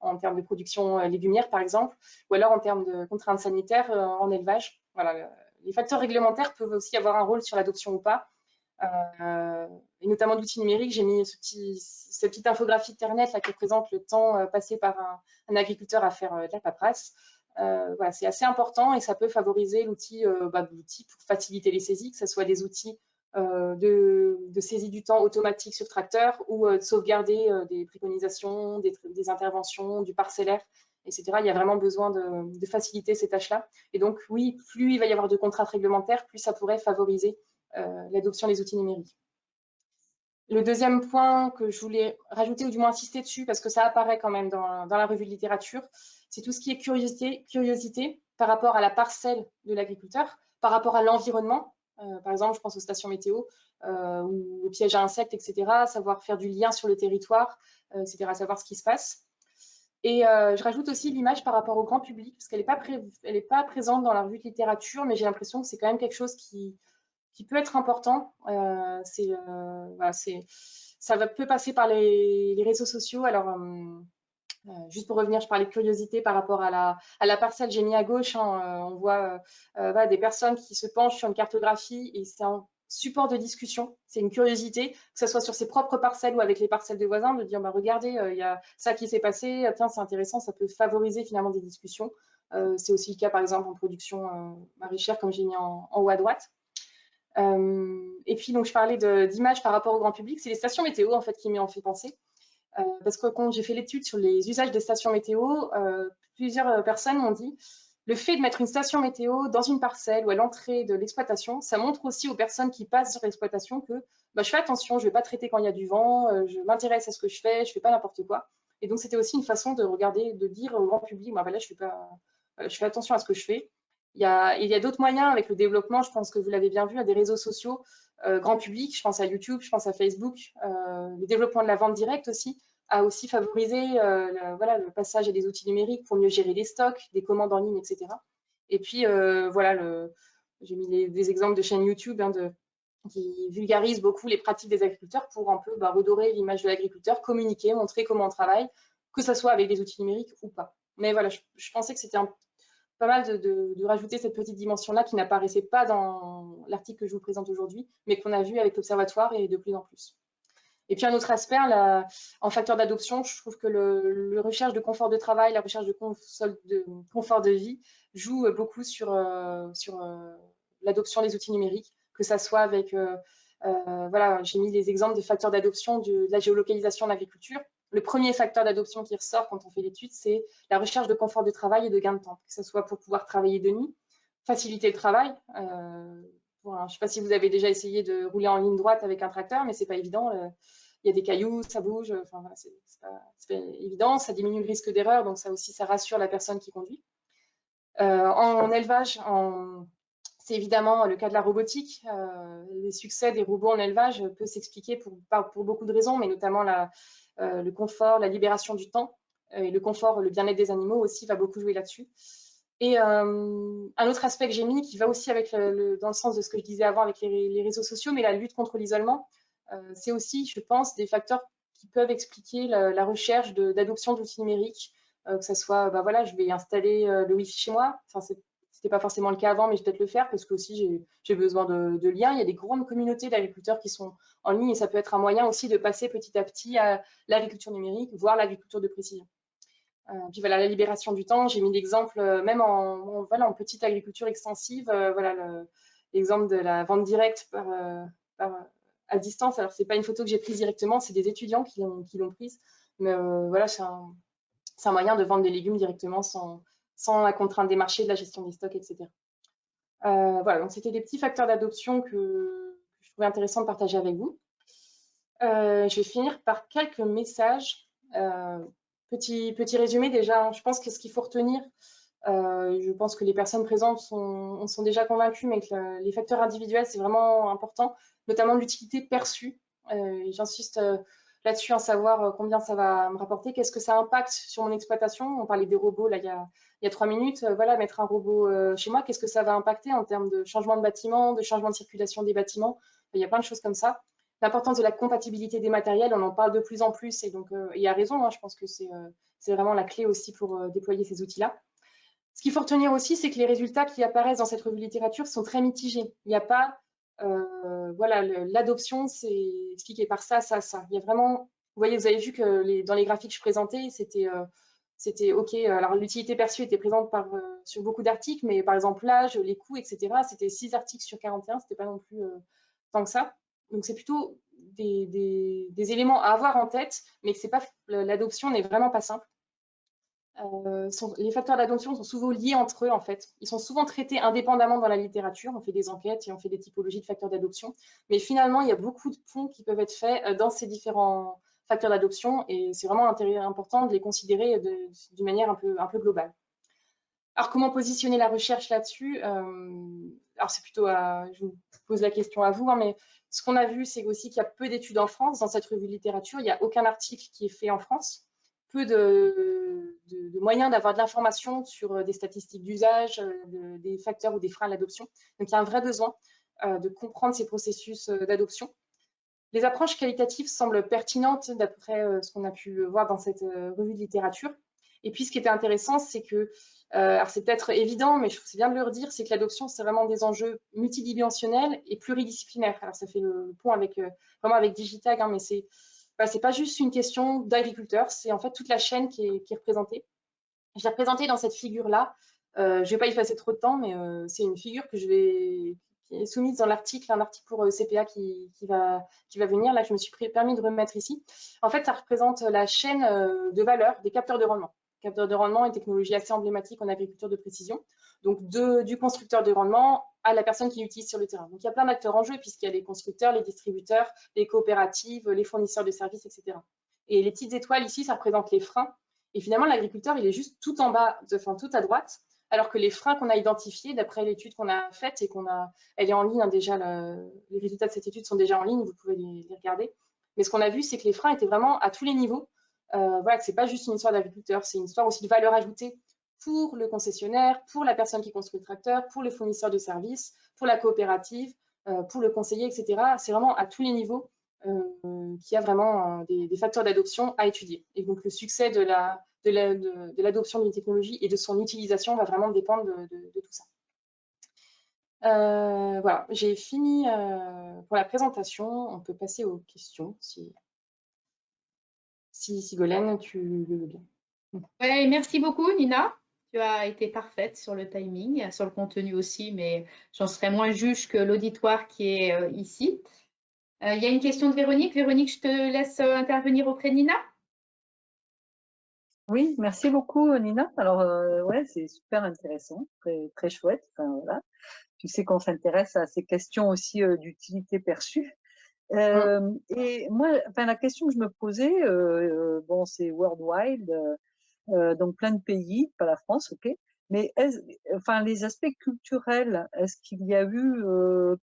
en termes de production légumière, par exemple, ou alors en termes de contraintes sanitaires en élevage. Voilà, les facteurs réglementaires peuvent aussi avoir un rôle sur l'adoption ou pas. Et notamment d'outils numériques, j'ai mis cette petite infographie Internet là, qui représente le temps passé par un agriculteur à faire de la paperasse. Voilà, c'est assez important et ça peut favoriser l'outil pour faciliter les saisies, que ce soit des outils de saisie du temps automatique sur tracteur ou de sauvegarder des préconisations, des interventions, du parcellaire, etc. Il y a vraiment besoin de faciliter ces tâches-là. Et donc, oui, plus il va y avoir de contraintes réglementaires, plus ça pourrait favoriser l'adoption des outils numériques. Le deuxième point que je voulais rajouter, ou du moins insister dessus, parce que ça apparaît quand même dans la revue de littérature, c'est tout ce qui est curiosité par rapport à la parcelle de l'agriculteur, par rapport à l'environnement. Par exemple, je pense aux stations météo ou aux pièges à insectes, etc. Savoir faire du lien sur le territoire, etc. Savoir ce qui se passe. Et je rajoute aussi l'image par rapport au grand public, parce qu'elle n'est pas présente dans la revue de littérature, mais j'ai l'impression que c'est quand même quelque chose qui peut être important. Voilà, ça peut passer par les réseaux sociaux. Alors, juste pour revenir, je parlais de curiosité par rapport à la parcelle, j'ai mis à gauche, hein, on voit voilà, des personnes qui se penchent sur une cartographie et c'est un support de discussion, c'est une curiosité, que ce soit sur ses propres parcelles ou avec les parcelles de voisins, de dire bah, regardez, il y a ça qui s'est passé, tiens, c'est intéressant, ça peut favoriser finalement des discussions. C'est aussi le cas par exemple en production maraîchère, comme j'ai mis en haut à droite. Et puis donc je parlais d'images par rapport au grand public, c'est les stations météo en fait qui m'y ont fait penser. Parce que quand j'ai fait l'étude sur les usages des stations météo, plusieurs personnes m'ont dit le fait de mettre une station météo dans une parcelle ou à l'entrée de l'exploitation, ça montre aussi aux personnes qui passent sur l'exploitation que bah, je fais attention, je ne vais pas traiter quand il y a du vent, je m'intéresse à ce que je ne fais pas n'importe quoi. Et donc c'était aussi une façon de regarder, de dire au grand public, bah, voilà, je fais attention à ce que je fais. Il y a d'autres moyens avec le développement, je pense que vous l'avez bien vu, à des réseaux sociaux grand public, je pense à YouTube, je pense à Facebook, le développement de la vente directe aussi a aussi favorisé voilà, le passage à des outils numériques pour mieux gérer les stocks, des commandes en ligne, etc. Et puis voilà, j'ai mis des exemples de chaînes YouTube qui vulgarisent beaucoup les pratiques des agriculteurs pour un peu redorer l'image de l'agriculteur, communiquer, montrer comment on travaille, que ce soit avec des outils numériques ou pas. Mais voilà, je pensais que c'était pas mal de rajouter cette petite dimension-là qui n'apparaissait pas dans l'article que je vous présente aujourd'hui, mais qu'on a vu avec l'Observatoire et de plus en plus. Et puis un autre aspect, en facteur d'adoption, je trouve que le recherche de confort de travail, la recherche de confort de vie joue beaucoup sur l'adoption des outils numériques, que ça soit avec, voilà, j'ai mis les exemples des facteurs d'adoption de la géolocalisation en agriculture. Le premier facteur d'adoption qui ressort quand on fait l'étude, c'est la recherche de confort de travail et de gain de temps, que ce soit pour pouvoir travailler de nuit, faciliter le travail. Voilà, je ne sais pas si vous avez déjà essayé de rouler en ligne droite avec un tracteur, mais ce n'est pas évident. Il y a des cailloux, ça bouge, enfin, voilà, c'est pas évident. Ça diminue le risque d'erreur, donc ça aussi, ça rassure la personne qui conduit. En élevage, c'est évidemment le cas de la robotique. Les succès des robots en élevage peut s'expliquer pour beaucoup de raisons, mais notamment le confort, la libération du temps, et le confort, le bien-être des animaux aussi va beaucoup jouer là-dessus. Et un autre aspect que j'ai mis qui va aussi avec dans le sens de ce que je disais avant avec les réseaux sociaux, mais la lutte contre l'isolement, c'est aussi, je pense, des facteurs qui peuvent expliquer la recherche d'adoption d'outils numériques, que ce soit, bah voilà, je vais installer le Wi-Fi chez moi. Enfin, c'était pas forcément le cas avant, mais je vais peut-être le faire parce que aussi j'ai besoin de liens. Il y a des grandes communautés d'agriculteurs qui sont en ligne et ça peut être un moyen aussi de passer petit à petit à l'agriculture numérique, voire l'agriculture de précision. Puis voilà, la libération du temps, j'ai mis l'exemple même voilà, en petite agriculture extensive, voilà l'exemple de la vente directe à distance. Alors, c'est pas une photo que j'ai prise directement, c'est des étudiants qui l'ont prise. Mais voilà, c'est un moyen de vendre des légumes directement sans la contrainte des marchés, de la gestion des stocks, etc. Voilà, donc c'était des petits facteurs d'adoption que je trouvais intéressant de partager avec vous. Je vais finir par quelques messages. Petit résumé déjà, hein. Je pense que ce qu'il faut retenir, je pense que les personnes présentes sont déjà convaincues, mais que les facteurs individuels, c'est vraiment important, notamment l'utilité perçue. J'insiste là-dessus, en savoir combien ça va me rapporter, qu'est-ce que ça impacte sur mon exploitation. On parlait des robots là, il y a 3 minutes. Voilà, mettre un robot chez moi, qu'est-ce que ça va impacter en termes de changement de bâtiment, de changement de circulation des bâtiments. Il y a plein de choses comme ça. L'importance de la compatibilité des matériels, on en parle de plus en plus, et donc il y a raison, hein, je pense que c'est vraiment la clé aussi pour déployer ces outils-là. Ce qu'il faut retenir aussi, c'est que les résultats qui apparaissent dans cette revue de littérature sont très mitigés. Il n'y a pas, voilà, l'adoption, c'est expliqué par ça, ça, ça. Il y a vraiment, vous voyez, vous avez vu que dans les graphiques que je présentais, c'était c'était OK. Alors, l'utilité perçue était présente sur beaucoup d'articles, mais par exemple, l'âge, les coûts, etc., c'était 6 articles sur 41, c'était pas non plus tant que ça. Donc, c'est plutôt des éléments à avoir en tête, mais que c'est pas, l'adoption n'est vraiment pas simple. Les facteurs d'adoption sont souvent liés entre eux, en fait. Ils sont souvent traités indépendamment dans la littérature. On fait des enquêtes et on fait des typologies de facteurs d'adoption. Mais finalement, il y a beaucoup de ponts qui peuvent être faits dans ces différents facteurs d'adoption et c'est vraiment important de les considérer d'une manière un peu globale. Alors, comment positionner la recherche là-dessus? Alors, c'est plutôt je vous pose la question à vous, hein, mais ce qu'on a vu, c'est aussi qu'il y a peu d'études en France. Dans cette revue de littérature, il n'y a aucun article qui est fait en France. Peu de moyens d'avoir de l'information sur des statistiques d'usage, des facteurs ou des freins à l'adoption. Donc, il y a un vrai besoin de comprendre ces processus d'adoption. Les approches qualitatives semblent pertinentes d'après ce qu'on a pu voir dans cette revue de littérature. Et puis, ce qui était intéressant, c'est que, alors c'est peut-être évident, mais je trouve que c'est bien de le redire, c'est que l'adoption, c'est vraiment des enjeux multidimensionnels et pluridisciplinaires. Alors, ça fait le pont vraiment avec Digitag, hein, mais c'est pas juste une question d'agriculteurs, c'est en fait toute la chaîne qui est représentée. Je l'ai représentée dans cette figure-là. Je ne vais pas y passer trop de temps, mais c'est une figure qui est soumise dans l'article, un article pour CPA qui va venir. Là, je me suis permis de remettre ici. En fait, ça représente la chaîne de valeur des capteurs de rendement. Capteurs de rendement est une technologie assez emblématique en agriculture de précision. Donc, du constructeur de rendement à la personne qui l'utilise sur le terrain. Donc, il y a plein d'acteurs en jeu, puisqu'il y a les constructeurs, les distributeurs, les coopératives, les fournisseurs de services, etc. Et les petites étoiles ici, ça représente les freins. Et finalement, l'agriculteur, il est juste tout en bas, enfin tout à droite, alors que les freins qu'on a identifiés, d'après l'étude qu'on a faite et elle est en ligne, hein, déjà, les résultats de cette étude sont déjà en ligne, vous pouvez les regarder. Mais ce qu'on a vu, c'est que les freins étaient vraiment à tous les niveaux. Voilà, que c'est pas juste une histoire d'agriculteur, c'est une histoire aussi de valeur ajoutée pour le concessionnaire, pour la personne qui construit le tracteur, pour le fournisseur de services, pour la coopérative, pour le conseiller, etc. C'est vraiment à tous les niveaux qu'il y a vraiment des facteurs d'adoption à étudier. Et donc, le succès de l'adoption d'une technologie et de son utilisation va vraiment dépendre de tout ça. Voilà, j'ai fini pour la présentation. On peut passer aux questions si Sigolène, tu le veux bien. Ouais, merci beaucoup, Nina. Tu as été parfaite sur le timing, sur le contenu aussi, mais j'en serai moins juge que l'auditoire qui est ici. Il y a une question de Véronique. Véronique, je te laisse intervenir auprès de Nina. Oui, merci beaucoup, Nina. Alors, ouais, c'est super intéressant, très, très chouette. Enfin, voilà. Tu sais qu'on s'intéresse à ces questions aussi d'utilité perçue. Et moi, enfin, la question que je me posais, bon, c'est worldwide, donc plein de pays, pas la France, ok. Mais enfin, les aspects culturels, est-ce qu'il y a eu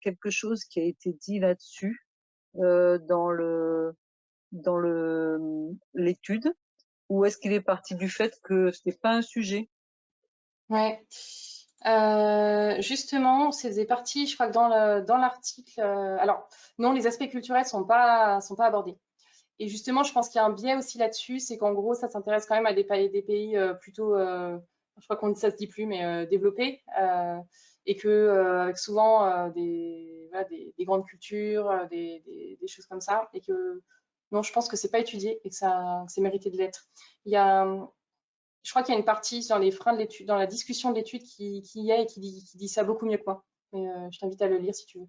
quelque chose qui a été dit là-dessus dans l'étude, ou est-ce qu'il est parti du fait que c'était pas un sujet? Ouais. Justement, ça faisait partie, je crois que dans l'article, alors non, les aspects culturels sont pas abordés. Et justement, je pense qu'il y a un biais aussi là-dessus, c'est qu'en gros, ça s'intéresse quand même à des pays plutôt, je crois qu'on ça se dit plus, mais développés, et que avec souvent voilà, des grandes cultures, des choses comme ça, et que non, je pense que c'est pas étudié et que c'est mérité de l'être. Il y a, je crois qu'il y a une partie dans les freins de l'étude, dans la discussion de l'étude qui y est et qui dit ça beaucoup mieux que moi. Mais je t'invite à le lire si tu veux.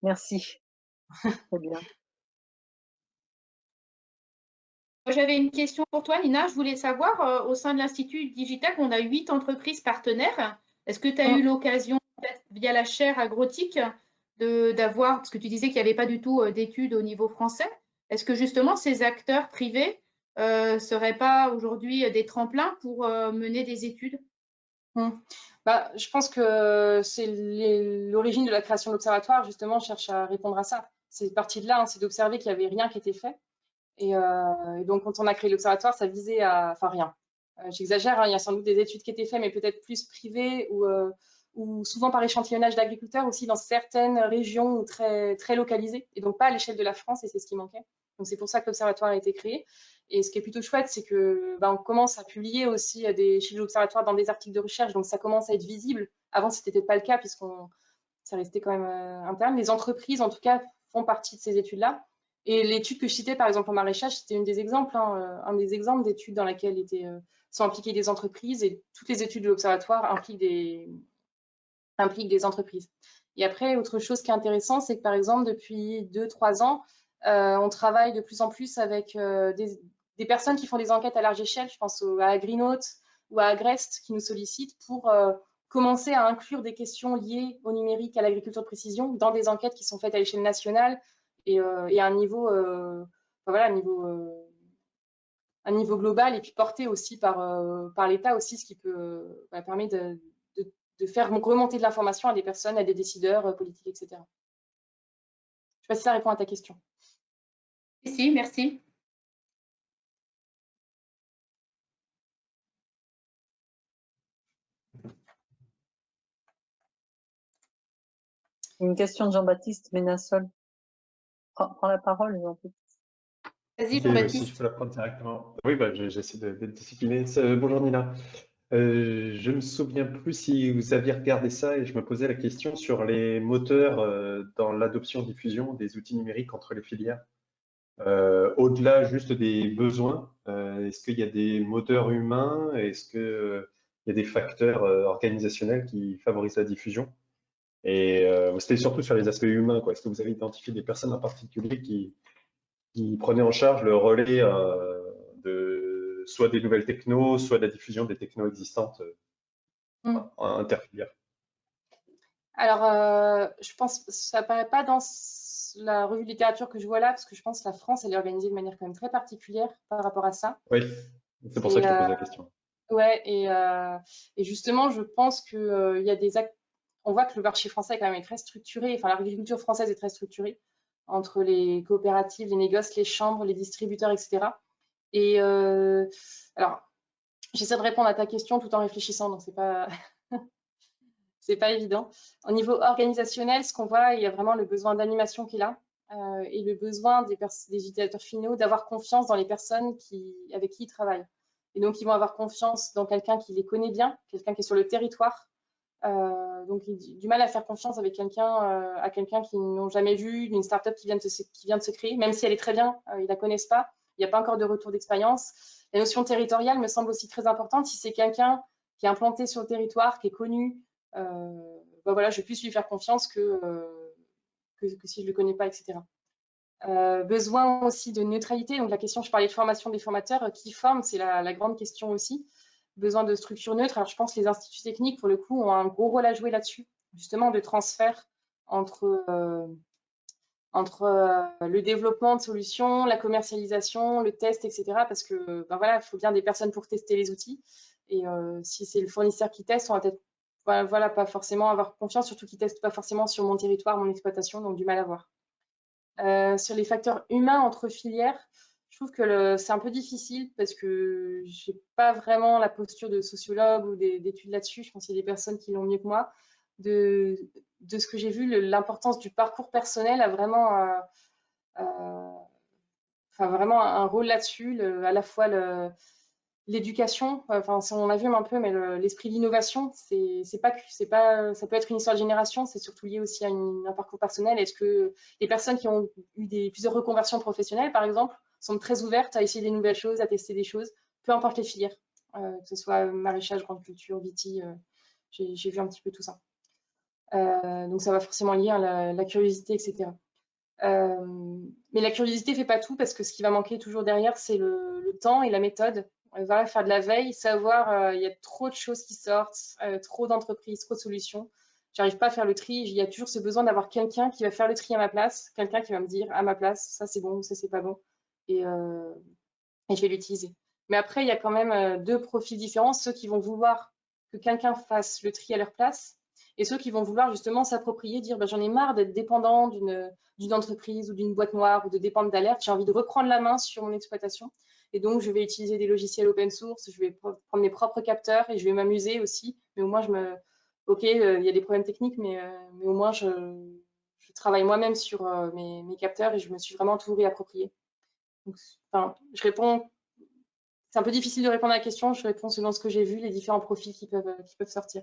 Merci. Très bien. J'avais une question pour toi, Nina. Je voulais savoir, au sein de l'Institut Digitag, on a 8 entreprises partenaires. Est-ce que tu as eu l'occasion, peut-être via la chaire agrotique, d'avoir, parce que tu disais qu'il n'y avait pas du tout d'études au niveau français, est-ce que justement ces acteurs privés ne seraient pas aujourd'hui des tremplins pour mener des études? Bah, je pense que c'est l'origine de la création de l'observatoire, justement, cherche à répondre à ça. C'est parti de là, hein, c'est d'observer qu'il n'y avait rien qui était fait. Et donc, quand on a créé l'observatoire, ça visait à… Enfin, rien. J'exagère, hein, il y a sans doute des études qui étaient faites, mais peut-être plus privées ou souvent par échantillonnage d'agriculteurs aussi dans certaines régions ou très, très localisées, et donc pas à l'échelle de la France, et c'est ce qui manquait. Donc, c'est pour ça que l'observatoire a été créé. Et ce qui est plutôt chouette, c'est que on commence à publier aussi des chiffres de l'observatoire dans des articles de recherche, donc ça commence à être visible. Avant, ce n'était peut-être pas le cas, puisqu'on ça restait quand même interne. Les entreprises, en tout cas, font partie de ces études-là. Et l'étude que je citais, par exemple, en maraîchage, c'était un des exemples d'études dans laquelle sont impliquées des entreprises, et toutes les études de l'Observatoire impliquent des entreprises. Et après, autre chose qui est intéressant, c'est que par exemple, depuis 2-3 ans, on travaille de plus en plus avec des personnes qui font des enquêtes à large échelle. Je pense à Agrinote ou à Agrest qui nous sollicitent pour commencer à inclure des questions liées au numérique, à l'agriculture de précision dans des enquêtes qui sont faites à l'échelle nationale et à un niveau, voilà, un niveau global, et puis porté aussi par l'État aussi, ce qui peut permettre de faire remonter de l'information à des personnes, à des décideurs politiques, etc. Je ne sais pas si ça répond à ta question. Si, merci. Une question de Jean-Baptiste Ménassol. Prends la parole, Jean-Baptiste. Vas-y, Ok, Jean-Baptiste. si je peux la prendre directement. Oui, bah, j'essaie d'être discipliné. Bonjour Nina. Je me souviens plus si vous aviez regardé ça et je me posais la question sur les moteurs dans l'adoption-diffusion des outils numériques entre les filières. Au-delà juste des besoins, est-ce qu'il y a des moteurs humains? Est-ce qu'il y a des facteurs organisationnels qui favorisent la diffusion? Et c'était surtout sur les aspects humains, quoi. Est-ce que vous avez identifié des personnes en particulier qui prenaient en charge le relais de soit des nouvelles technos, soit de la diffusion des technos existantes interfilières? Alors, je pense que ça apparaît pas dans la revue de littérature que je vois là, parce que je pense que la France, elle est organisée de manière quand même très particulière par rapport à ça. Oui, c'est pour ça que je te pose la question. Ouais, et justement, je pense que il y a on voit que le marché français quand même est très structuré, enfin l'agriculture française est très structurée entre les coopératives, les négoces, les chambres, les distributeurs, etc. Et alors, j'essaie de répondre à ta question tout en réfléchissant, donc c'est pas c'est pas évident. Au niveau organisationnel, ce qu'on voit, il y a vraiment le besoin d'animation qui est là, et le besoin des utilisateurs finaux d'avoir confiance dans les personnes avec qui ils travaillent. Et donc, ils vont avoir confiance dans quelqu'un qui les connaît bien, quelqu'un qui est sur le territoire. Donc, du mal à faire confiance avec à quelqu'un qu'ils n'ont jamais vu, d'une start-up qui vient de se créer, même si elle est très bien, ils ne la connaissent pas, il n'y a pas encore de retour d'expérience. La notion territoriale me semble aussi très importante. Si c'est quelqu'un qui est implanté sur le territoire, qui est connu, voilà, je puisse lui faire confiance que si je ne le connais pas, etc. Besoin aussi de neutralité. Donc la question, je parlais de formation des formateurs, qui forment, c'est la grande question aussi. Besoin de structures neutres. Alors je pense que les instituts techniques, pour le coup, ont un gros rôle à jouer là-dessus, justement de transfert entre le développement de solutions, la commercialisation, le test, etc. Parce que voilà, il faut bien des personnes pour tester les outils. Et si c'est le fournisseur qui teste, on va peut-être voilà, pas forcément avoir confiance, surtout qu'ils ne testent pas forcément sur mon territoire, mon exploitation, donc du mal à voir. Sur les facteurs humains entre filières, je trouve que c'est un peu difficile parce que je n'ai pas vraiment la posture de sociologue ou d'études là-dessus. Je pense qu'il y a des personnes qui l'ont mieux que moi. De ce que j'ai vu, l'importance du parcours personnel a vraiment, vraiment un rôle là-dessus, à la fois l'éducation, enfin on a vu un peu, mais l'esprit d'innovation, ça peut être une histoire de génération, c'est surtout lié aussi à un parcours personnel. Est-ce que les personnes qui ont eu plusieurs reconversions professionnelles, par exemple, sont très ouvertes à essayer des nouvelles choses, à tester des choses, peu importe les filières, que ce soit maraîchage, grande culture, viti, j'ai vu un petit peu tout ça. Donc ça va forcément lier à la curiosité, etc. Mais la curiosité ne fait pas tout, parce que ce qui va manquer toujours derrière, c'est le temps et la méthode. Voilà, faire de la veille, savoir, il y a trop de choses qui sortent, trop d'entreprises, trop de solutions. J'arrive pas à faire le tri. Il y a toujours ce besoin d'avoir quelqu'un qui va faire le tri à ma place, quelqu'un qui va me dire à ma place, ça c'est bon, ça c'est pas bon, et je vais l'utiliser. Mais après, il y a quand même deux profils différents, ceux qui vont vouloir que quelqu'un fasse le tri à leur place, et ceux qui vont vouloir justement s'approprier, dire j'en ai marre d'être dépendant d'une entreprise ou d'une boîte noire, ou de dépendre d'alerte, j'ai envie de reprendre la main sur mon exploitation. Et donc, je vais utiliser des logiciels open source, je vais prendre mes propres capteurs et je vais m'amuser aussi. Mais au moins, ok, il y a des problèmes techniques, mais au moins, je travaille moi-même sur mes capteurs et je me suis vraiment tout réapproprié. Donc, je réponds. C'est un peu difficile de répondre à la question. Je réponds selon ce que j'ai vu, les différents profils qui peuvent sortir.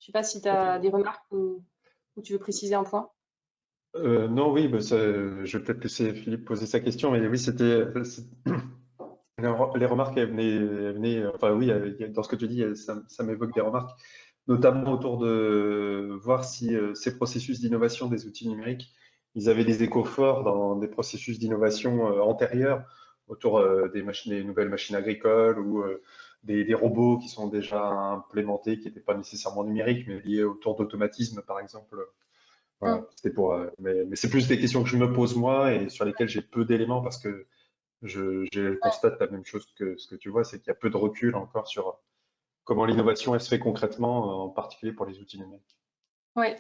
Je ne sais pas si tu as des remarques ou tu veux préciser un point. Non, oui, bah, je vais peut-être laisser Philippe poser sa question, mais oui, les remarques, enfin oui, dans ce que tu dis, ça m'évoque des remarques, notamment autour de voir si ces processus d'innovation des outils numériques, ils avaient des échos forts dans des processus d'innovation antérieurs, autour des nouvelles machines agricoles ou des robots qui sont déjà implémentés, qui n'étaient pas nécessairement numériques, mais liés autour d'automatisme, par exemple. Mm. Voilà, c'était mais c'est plus des questions que je me pose moi et sur lesquelles j'ai peu d'éléments parce que je constate la même chose que ce que tu vois, c'est qu'il y a peu de recul encore sur comment l'innovation elle se fait concrètement, en particulier pour les outils numériques. Ouais,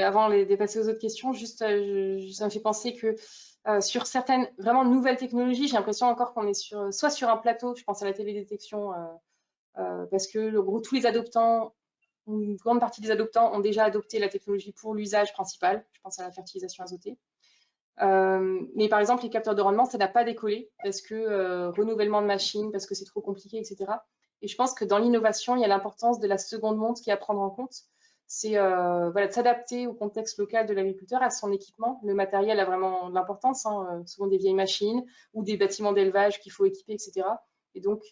avant de passer aux autres questions, juste, ça me fait penser que sur certaines vraiment nouvelles technologies, j'ai l'impression encore qu'on est soit sur un plateau, je pense à la télédétection, parce que en gros, tous les adoptants, ou une grande partie des adoptants ont déjà adopté la technologie pour l'usage principal, je pense à la fertilisation azotée. Mais par exemple, les capteurs de rendement, ça n'a pas décollé parce que renouvellement de machines, parce que c'est trop compliqué, etc. Et je pense que dans l'innovation, il y a l'importance de la seconde montre qui est à prendre en compte. C'est voilà, de s'adapter au contexte local de l'agriculteur, à son équipement. Le matériel a vraiment de l'importance, hein, souvent des vieilles machines ou des bâtiments d'élevage qu'il faut équiper, etc. Et donc,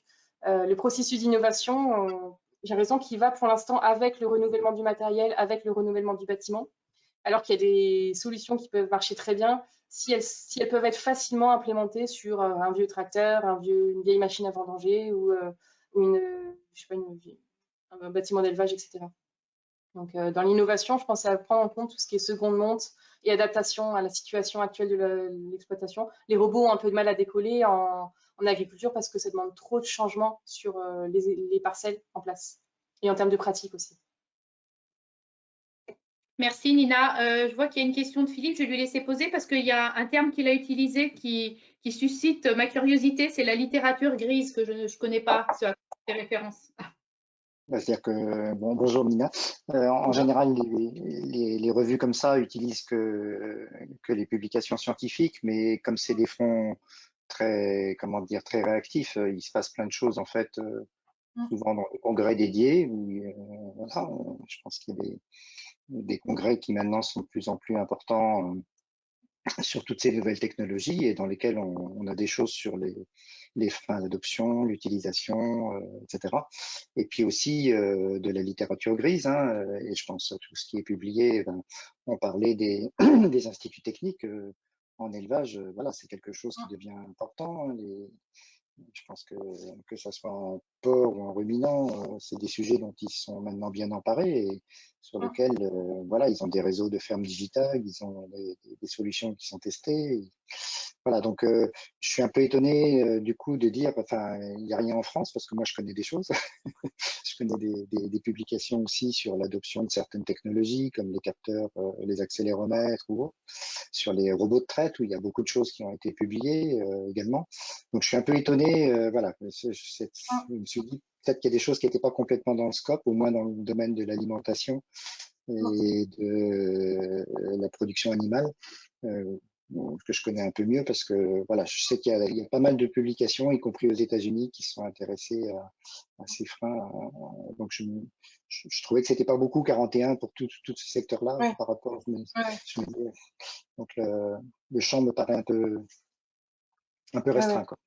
le processus d'innovation, j'ai l'impression qu'il va pour l'instant avec le renouvellement du matériel, avec le renouvellement du bâtiment, alors qu'il y a des solutions qui peuvent marcher très bien si elles peuvent être facilement implémentées sur un vieux tracteur, une vieille machine à vendanger ou je sais pas, un bâtiment d'élevage, etc. Donc, dans l'innovation, je pense à prendre en compte tout ce qui est seconde monte et adaptation à la situation actuelle de l'exploitation. Les robots ont un peu de mal à décoller en agriculture parce que ça demande trop de changements sur les parcelles en place et en termes de pratique aussi. Merci Nina. Je vois qu'il y a une question de Philippe, je vais lui laisser poser parce qu'il y a un terme qu'il a utilisé qui suscite ma curiosité, c'est la littérature grise que je ne connais pas, ce à quoi tu fais référence. C'est-à-dire que, bon, bonjour Nina. En général, les revues comme ça utilisent que les publications scientifiques, mais comme c'est des fronts très, comment dire, très réactifs, il se passe plein de choses en fait, souvent dans les congrès dédiés. Voilà, je pense qu'il y a des congrès qui maintenant sont de plus en plus importants sur toutes ces nouvelles technologies et dans lesquelles on a des choses sur les freins d'adoption, l'utilisation, etc. Et puis aussi de la littérature grise, hein, et je pense à tout ce qui est publié. On parlait des, des instituts techniques en élevage, voilà, c'est quelque chose qui devient important. Hein, je pense que ça soit en porc ou en ruminant, c'est des sujets dont ils sont maintenant bien emparés et sur lesquels, voilà, ils ont des réseaux de fermes digitales, ils ont des solutions qui sont testées. Voilà, donc je suis un peu étonné du coup de dire, enfin, il n'y a rien en France parce que moi je connais des choses. Je connais des publications aussi sur l'adoption de certaines technologies comme les capteurs, les accéléromètres ou autres, sur les robots de traite où il y a beaucoup de choses qui ont été publiées également. Donc je suis un peu étonné, voilà, je me suis dit peut-être qu'il y a des choses qui n'étaient pas complètement dans le scope, au moins dans le domaine de l'alimentation et de la production animale. Que je connais un peu mieux parce que voilà, je sais qu'il y a pas mal de publications, y compris aux États-Unis, qui sont intéressées à ces freins. Donc je trouvais que c'était pas beaucoup 41 pour tout ce secteur-là par rapport. Donc le champ me paraît un peu restreint, quoi.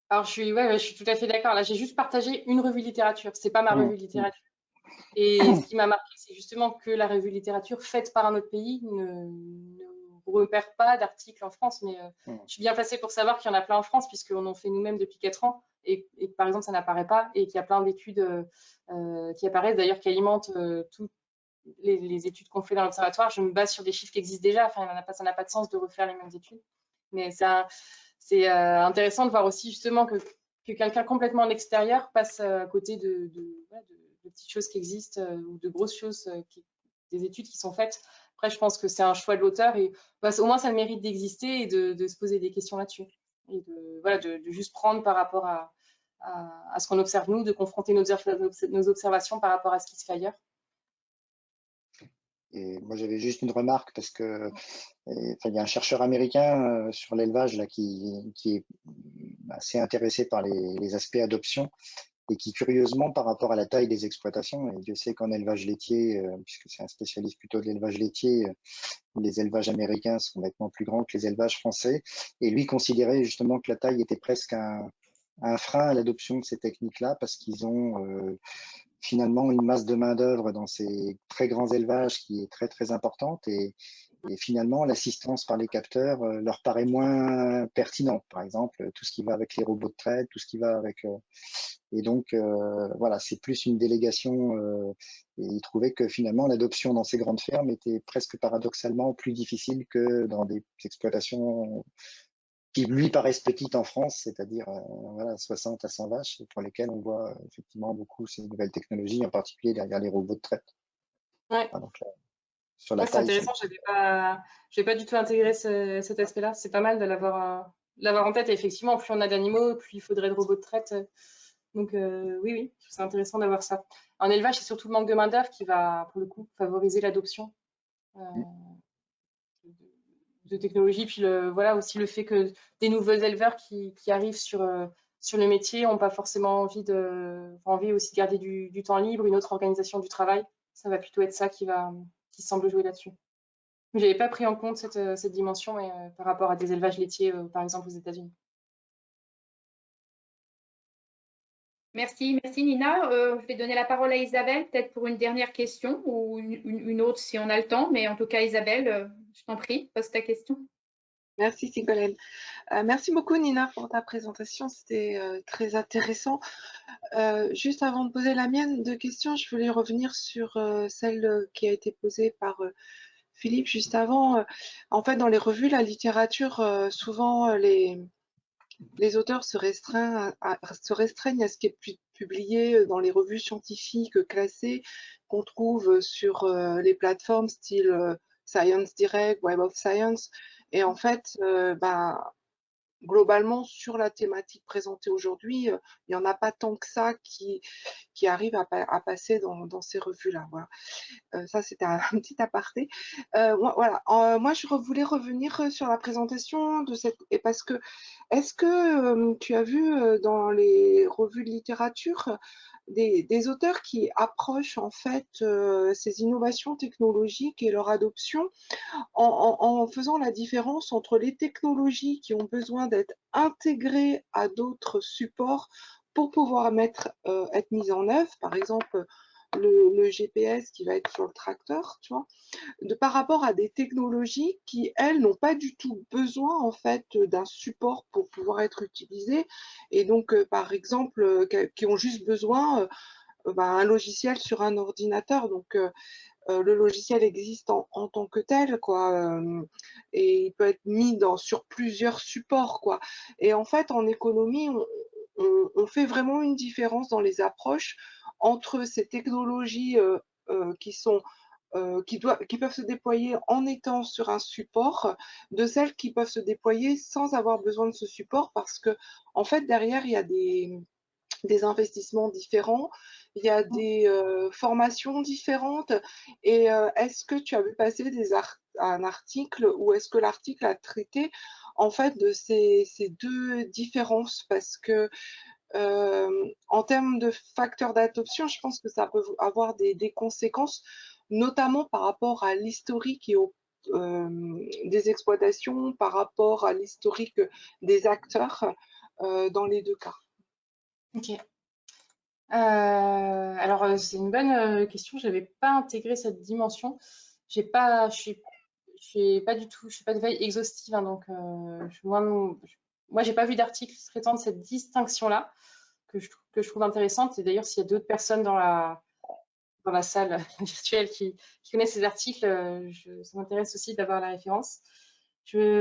Alors je suis tout à fait d'accord. Là, j'ai juste partagé une revue littérature. C'est pas ma revue littérature. Et ce qui m'a marqué, c'est justement que la revue littérature faite par un autre pays ne repère pas d'articles en France. Mais je suis bien placée pour savoir qu'il y en a plein en France, puisqu'on en fait nous-mêmes depuis 4 ans, et que, par exemple, ça n'apparaît pas, et qu'il y a plein d'études qui apparaissent, d'ailleurs, qui alimentent toutes les études qu'on fait dans l'observatoire. Je me base sur des chiffres qui existent déjà. Enfin, ça n'a pas de sens de refaire les mêmes études. Mais c'est intéressant de voir aussi, justement, que quelqu'un complètement en extérieur passe à côté de petites choses qui existent ou de grosses choses, des études qui sont faites. Après, je pense que c'est un choix de l'auteur et au moins ça a le mérite d'exister et de se poser des questions là-dessus. Et de juste prendre par rapport à ce qu'on observe nous, de confronter nos observations par rapport à ce qui se fait ailleurs. Et moi, j'avais juste une remarque parce que il y a un chercheur américain sur l'élevage là qui est assez intéressé par les aspects adoption et qui curieusement par rapport à la taille des exploitations, et Dieu sait qu'en élevage laitier, puisque c'est un spécialiste plutôt de l'élevage laitier, les élevages américains sont nettement plus grands que les élevages français, et lui considérait justement que la taille était presque un frein à l'adoption de ces techniques-là, parce qu'ils ont finalement une masse de main-d'œuvre dans ces très grands élevages qui est très très importante, et finalement l'assistance par les capteurs leur paraît moins pertinente. Par exemple, tout ce qui va avec les robots de traite, tout ce qui va avec et donc voilà, c'est plus une délégation, et ils trouvaient que finalement l'adoption dans ces grandes fermes était presque paradoxalement plus difficile que dans des exploitations qui lui paraissent petites en France, c'est-à-dire voilà, 60 à 100 vaches, pour lesquelles on voit effectivement beaucoup ces nouvelles technologies, en particulier derrière les robots de traite. Ouais. Voilà, donc, sur la Ouais, c'est taille, intéressant, j'avais pas du tout intégré cet aspect-là. C'est pas mal de l'avoir en tête. Et effectivement, plus on a d'animaux, plus il faudrait de robots de traite. Donc oui, c'est intéressant d'avoir ça. En élevage, c'est surtout le manque de main-d'œuvre qui va, pour le coup, favoriser l'adoption de technologies. Puis voilà, aussi le fait que des nouveaux éleveurs qui arrivent sur le métier n'ont pas forcément envie aussi de garder du temps libre, une autre organisation du travail. Ça va plutôt être ça qui semble jouer là-dessus. Je n'avais pas pris en compte cette dimension, mais par rapport à des élevages laitiers, par exemple, aux États-Unis. Merci Nina. Je vais donner la parole à Isabelle, peut-être pour une dernière question ou une autre si on a le temps. Mais en tout cas, Isabelle, je t'en prie, pose ta question. Merci Sigolène. Merci beaucoup Nina pour ta présentation, c'était très intéressant. Juste avant de poser la mienne de questions, je voulais revenir sur celle qui a été posée par Philippe juste avant. En fait, dans les revues, la littérature, souvent les auteurs se restreignent à ce qui est publié dans les revues scientifiques classées qu'on trouve sur les plateformes style Science Direct, Web of Science. Et en fait, globalement, sur la thématique présentée aujourd'hui, il n'y en a pas tant que ça qui arrivent à passer dans ces revues-là. Voilà. Ça, c'était un petit aparté. Voilà. Moi, je voulais revenir sur la présentation de cette... Et parce que, est-ce que tu as vu dans les revues de littérature des auteurs qui approchent en fait ces innovations technologiques et leur adoption en faisant la différence entre les technologies qui ont besoin d'être intégrées à d'autres supports pour pouvoir être mises en œuvre, par exemple le GPS qui va être sur le tracteur, tu vois, par rapport à des technologies qui, elles, n'ont pas du tout besoin en fait d'un support pour pouvoir être utilisées, et donc par exemple qui ont juste besoin un logiciel sur un ordinateur. Donc le logiciel existe en tant que tel, quoi, et il peut être mis sur plusieurs supports, quoi. Et en fait, en économie, on fait vraiment une différence dans les approches entre ces technologies qui peuvent se déployer en étant sur un support, de celles qui peuvent se déployer sans avoir besoin de ce support, parce que en fait derrière il y a des investissements différents, il y a des formations différentes. Et est-ce que tu as vu passer un article, ou est-ce que l'article a traité en fait de ces deux différences? Parce que en termes de facteurs d'adoption, je pense que ça peut avoir des conséquences, notamment par rapport à l'historique et des exploitations, par rapport à l'historique des acteurs dans les deux cas. Ok. Alors, c'est une bonne question. Je n'avais pas intégré cette dimension. Je suis pas de veille exhaustive, hein, donc moi, j'ai pas vu d'article traitant de cette distinction-là que je trouve intéressante. Et d'ailleurs, s'il y a d'autres personnes dans la salle virtuelle qui connaissent ces articles, ça m'intéresse aussi d'avoir la référence.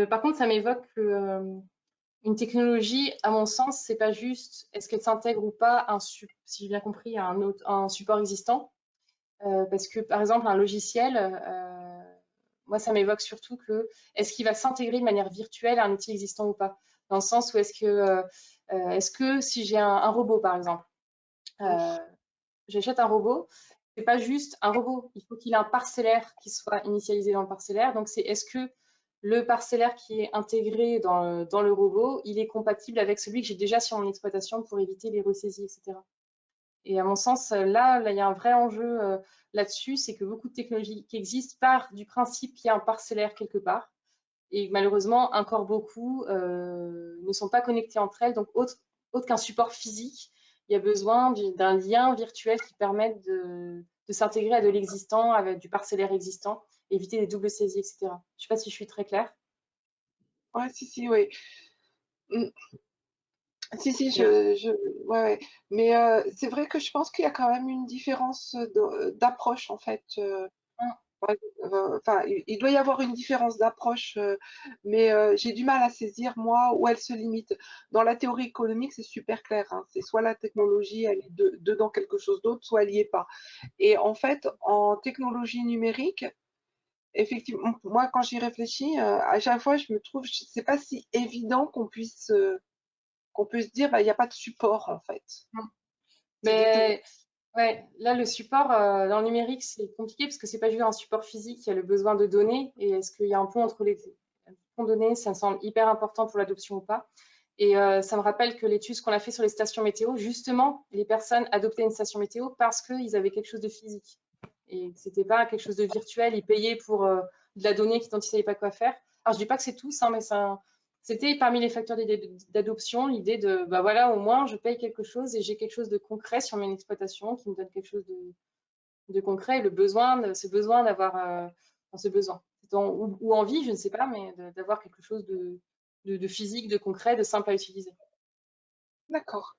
Par contre, ça m'évoque une technologie, à mon sens, c'est pas juste est-ce qu'elle s'intègre ou pas, si j'ai bien compris, à un support existant. Parce que, par exemple, un logiciel, moi, ça m'évoque surtout est-ce qu'il va s'intégrer de manière virtuelle à un outil existant ou pas? Dans le sens où est-ce que si j'ai un robot, par exemple, j'achète un robot, c'est pas juste un robot, il faut qu'il ait un parcellaire qui soit initialisé dans le parcellaire. Donc, est-ce que le parcellaire qui est intégré dans le robot, il est compatible avec celui que j'ai déjà sur mon exploitation pour éviter les ressaisies, etc. Et à mon sens, là, il y a un vrai enjeu là-dessus, c'est que beaucoup de technologies qui existent partent du principe qu'il y a un parcellaire quelque part. Et malheureusement, encore beaucoup ne sont pas connectées entre elles. Donc, autre qu'un support physique, il y a besoin d'un lien virtuel qui permette de s'intégrer à de l'existant, avec du parcellaire existant, éviter les doubles saisies, etc. Je ne sais pas si je suis très claire. Ouais, si, oui. Mm. Si, ouais, ouais. Mais c'est vrai que je pense qu'il y a quand même une différence d'approche, en fait. Enfin, il doit y avoir une différence d'approche, mais j'ai du mal à saisir, moi, où elle se limite. Dans la théorie économique, c'est super clair, hein. C'est soit la technologie, elle est dedans quelque chose d'autre, soit elle n'y est pas. Et en fait, en technologie numérique, effectivement, moi, quand j'y réfléchis, à chaque fois, je me trouve, c'est pas si évident qu'on puisse dire, bah, il n'y a pas de support, en fait. Mais ouais, là, le support dans le numérique, c'est compliqué parce que c'est pas juste un support physique, il y a le besoin de données. Et est-ce qu'il y a un pont entre les données? Ça me semble hyper important pour l'adoption ou pas. Et ça me rappelle que l'étude qu'on a fait sur les stations météo, justement, les personnes adoptaient une station météo parce qu'ils avaient quelque chose de physique. Et que c'était pas quelque chose de virtuel, ils payaient pour de la donnée dont ils ne savaient pas quoi faire. Alors, je dis pas que c'est tous, hein, mais c'était parmi les facteurs d'adoption, l'idée de, bah voilà, au moins, je paye quelque chose et j'ai quelque chose de concret sur mon exploitation qui me donne quelque chose de concret. Et le besoin, ce besoin d'avoir, ce besoin, ou envie, je ne sais pas, mais d'avoir quelque chose de physique, de concret, de simple à utiliser. D'accord.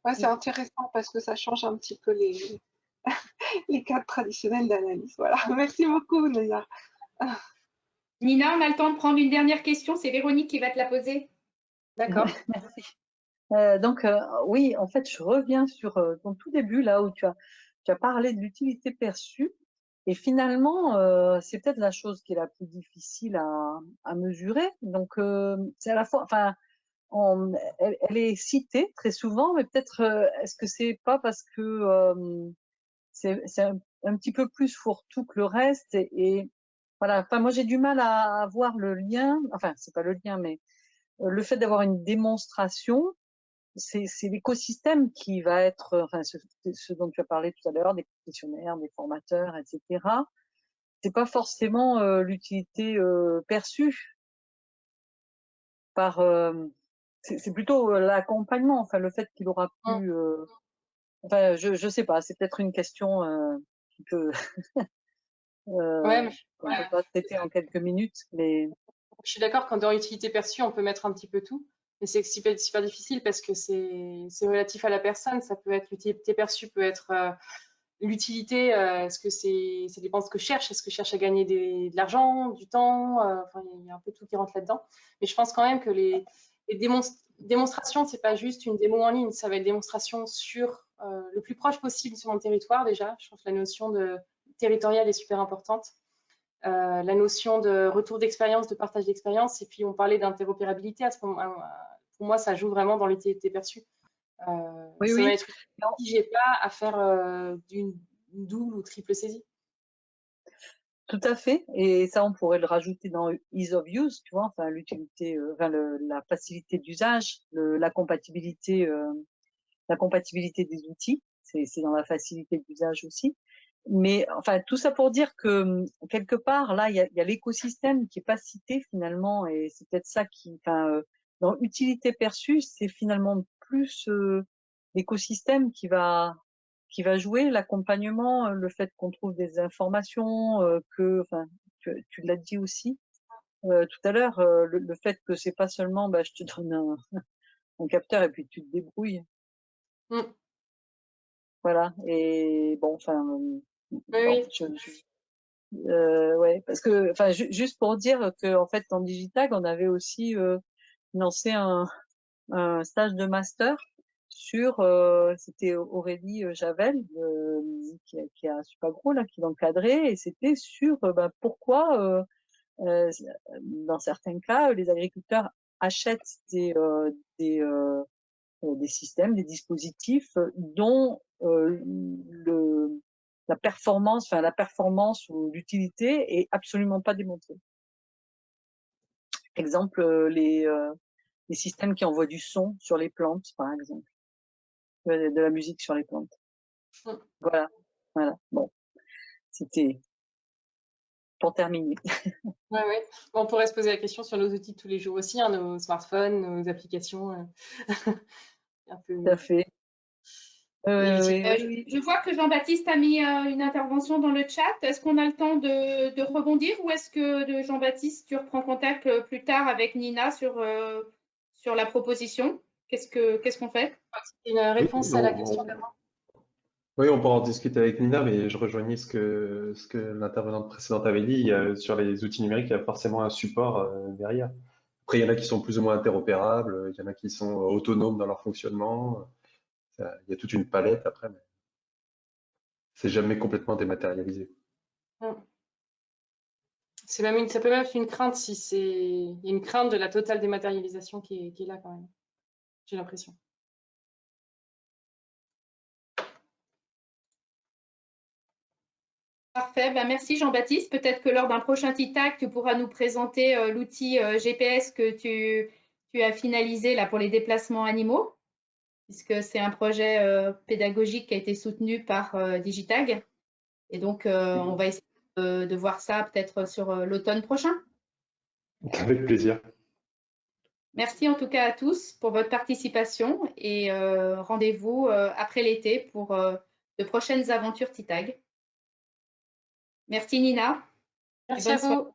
Ouais, c'est intéressant parce que ça change un petit peu les, les cadres traditionnels d'analyse. Voilà. Merci beaucoup, Nina. Nina, on a le temps de prendre une dernière question. C'est Véronique qui va te la poser. D'accord. Merci. Donc, oui, en fait, je reviens sur ton tout début, là où tu as parlé de l'utilité perçue. Et finalement, c'est peut-être la chose qui est la plus difficile à mesurer. Donc, c'est à la fois, enfin, elle est citée très souvent, mais peut-être, est-ce que c'est pas parce que c'est un petit peu plus fourre-tout que le reste et voilà. Enfin, moi, j'ai du mal à voir le lien. Enfin, c'est pas le lien, mais le fait d'avoir une démonstration, c'est l'écosystème qui va être, enfin, ce dont tu as parlé tout à l'heure, des concessionnaires, des formateurs, etc. C'est pas forcément l'utilité perçue par. C'est plutôt l'accompagnement, enfin le fait qu'il aura pu. Enfin, je sais pas, c'est peut-être une question qui peut. Ouais, qu'on peut pas traiter en quelques minutes, mais. je suis d'accord qu'en dehors utilité perçue, on peut mettre un petit peu tout. Mais c'est super, super difficile parce que c'est relatif à la personne. Ça peut être l'utilité perçue, peut être l'utilité. Est-ce que ça dépend de ce que je cherche. Est-ce que je cherche à gagner de l'argent, du temps? Enfin, il y a un peu tout qui rentre là-dedans. Mais je pense quand même que les démonstrations, c'est pas juste une démo en ligne. Ça va être une démonstration sur le plus proche possible sur mon territoire déjà. Je pense que la notion de territoriale est super importante. La notion de retour d'expérience, de partage d'expérience, et puis on parlait d'interopérabilité à ce moment. Pour moi, ça joue vraiment dans l'utilité perçue. Oui, ça oui. va être si j'ai pas à faire d'une double ou triple saisie. Tout à fait. Et ça, on pourrait le rajouter dans ease of use, tu vois, enfin l'utilité, enfin la facilité d'usage, la compatibilité des outils. C'est dans la facilité d'usage aussi. Mais enfin, tout ça pour dire que quelque part, là, il y a l'écosystème qui est pas cité finalement, et c'est peut-être ça qui, enfin, dans utilité perçue, c'est finalement plus l'écosystème qui va jouer, l'accompagnement, le fait qu'on trouve des informations, enfin, tu l'as dit aussi tout à l'heure, le fait que c'est pas seulement, bah, je te donne un capteur et puis tu te débrouilles. Mm. Voilà. Et bon, enfin, Oui, ouais, parce que, enfin, juste pour dire que, en fait, en Digitag, on avait aussi lancé un stage de master sur, c'était Aurélie Javel, qui a Supagro, là, qui l'encadrait, et c'était sur bah, pourquoi, dans certains cas, les agriculteurs achètent des systèmes, des dispositifs dont la performance ou l'utilité est absolument pas démontrée. Exemple, les systèmes qui envoient du son sur les plantes, par exemple, de la musique sur les plantes. Voilà, voilà. Bon, c'était pour terminer. Ouais, ouais. Bon, on pourrait se poser la question sur nos outils de tous les jours aussi, hein, nos smartphones, nos applications. Un peu... Tout à fait. Oui. Je vois que Jean-Baptiste a mis une intervention dans le chat. Est-ce qu'on a le temps de rebondir ou est-ce que Jean-Baptiste, tu reprends contact plus tard avec Nina sur la proposition? Qu'est-ce qu'on fait? Une réponse à la question d'avant. Oui, on pourra en discuter avec Nina, mais je rejoignais ce que l'intervenante précédente avait dit. Sur les outils numériques, il y a forcément un support derrière. Après, il y en a qui sont plus ou moins interopérables, il y en a qui sont autonomes dans leur fonctionnement. Il y a toute une palette après, mais c'est jamais complètement dématérialisé. Ça peut même être une crainte si il y a une crainte de la totale dématérialisation qui est là quand même. J'ai l'impression. Parfait, ben, merci Jean-Baptiste. Peut-être que lors d'un prochain TITAC, tu pourras nous présenter l'outil GPS que tu as finalisé là, pour les déplacements animaux, puisque c'est un projet pédagogique qui a été soutenu par Digitag. Et donc, on va essayer de voir ça peut-être sur l'automne prochain. Avec plaisir. Merci en tout cas à tous pour votre participation et rendez-vous après l'été pour de prochaines aventures TITAG. Merci Nina. Merci à vous.